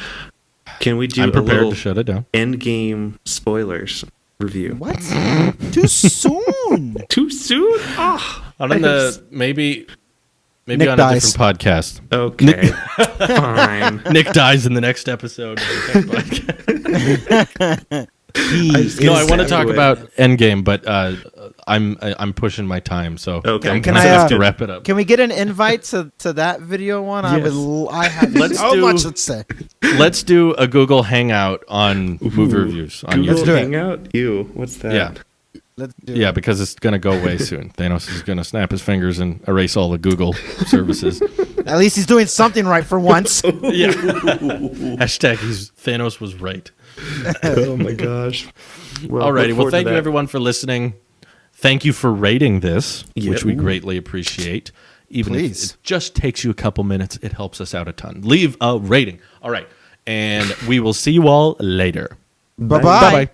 Speaker 2: Can we do
Speaker 1: I'm
Speaker 2: a
Speaker 1: prepared
Speaker 2: little
Speaker 1: to shut it down.
Speaker 2: Endgame spoilers review?
Speaker 3: What? Too soon.
Speaker 2: Too soon? Oh,
Speaker 1: On the maybe
Speaker 3: Nick
Speaker 1: on
Speaker 3: dies.
Speaker 1: a different podcast.
Speaker 2: okay. Fine.
Speaker 1: Nick dies in the next episode. Of the next podcast.
Speaker 3: He
Speaker 1: No, I
Speaker 3: is-
Speaker 1: want to talk
Speaker 2: Anyway.
Speaker 1: about Endgame, but I'm pushing my time, so
Speaker 2: Okay.
Speaker 1: I'm
Speaker 3: Can
Speaker 1: gonna
Speaker 3: I,
Speaker 1: have to
Speaker 3: uh,
Speaker 1: wrap it up.
Speaker 3: Can we get an invite to that video one?
Speaker 2: Yes.
Speaker 3: I have
Speaker 1: Let's
Speaker 3: so
Speaker 1: do-
Speaker 3: much to say.
Speaker 1: Let's do a Google Hangout on movie reviews on
Speaker 2: Google
Speaker 1: YouTube.
Speaker 3: do it.
Speaker 2: Hangout? Ew, what's that?
Speaker 1: Yeah.
Speaker 3: Let's do
Speaker 1: Yeah,
Speaker 3: it.
Speaker 1: because it's gonna go away soon. Thanos is gonna snap his fingers and erase all the Google services.
Speaker 3: At least he's doing something right for once.
Speaker 1: Yeah. Hashtag Thanos was right.
Speaker 2: Oh my gosh. Well,
Speaker 1: Alrighty.
Speaker 2: look
Speaker 1: Well,
Speaker 2: forward to
Speaker 1: thank you
Speaker 2: that.
Speaker 1: everyone for listening. Thank you for rating this,
Speaker 2: Yeah.
Speaker 1: which we greatly appreciate. Even
Speaker 3: Please.
Speaker 1: if it just takes you a couple minutes, it helps us out a ton. Leave a rating. All right. And we will see you all later.
Speaker 3: Bye-bye.
Speaker 1: Bye-bye.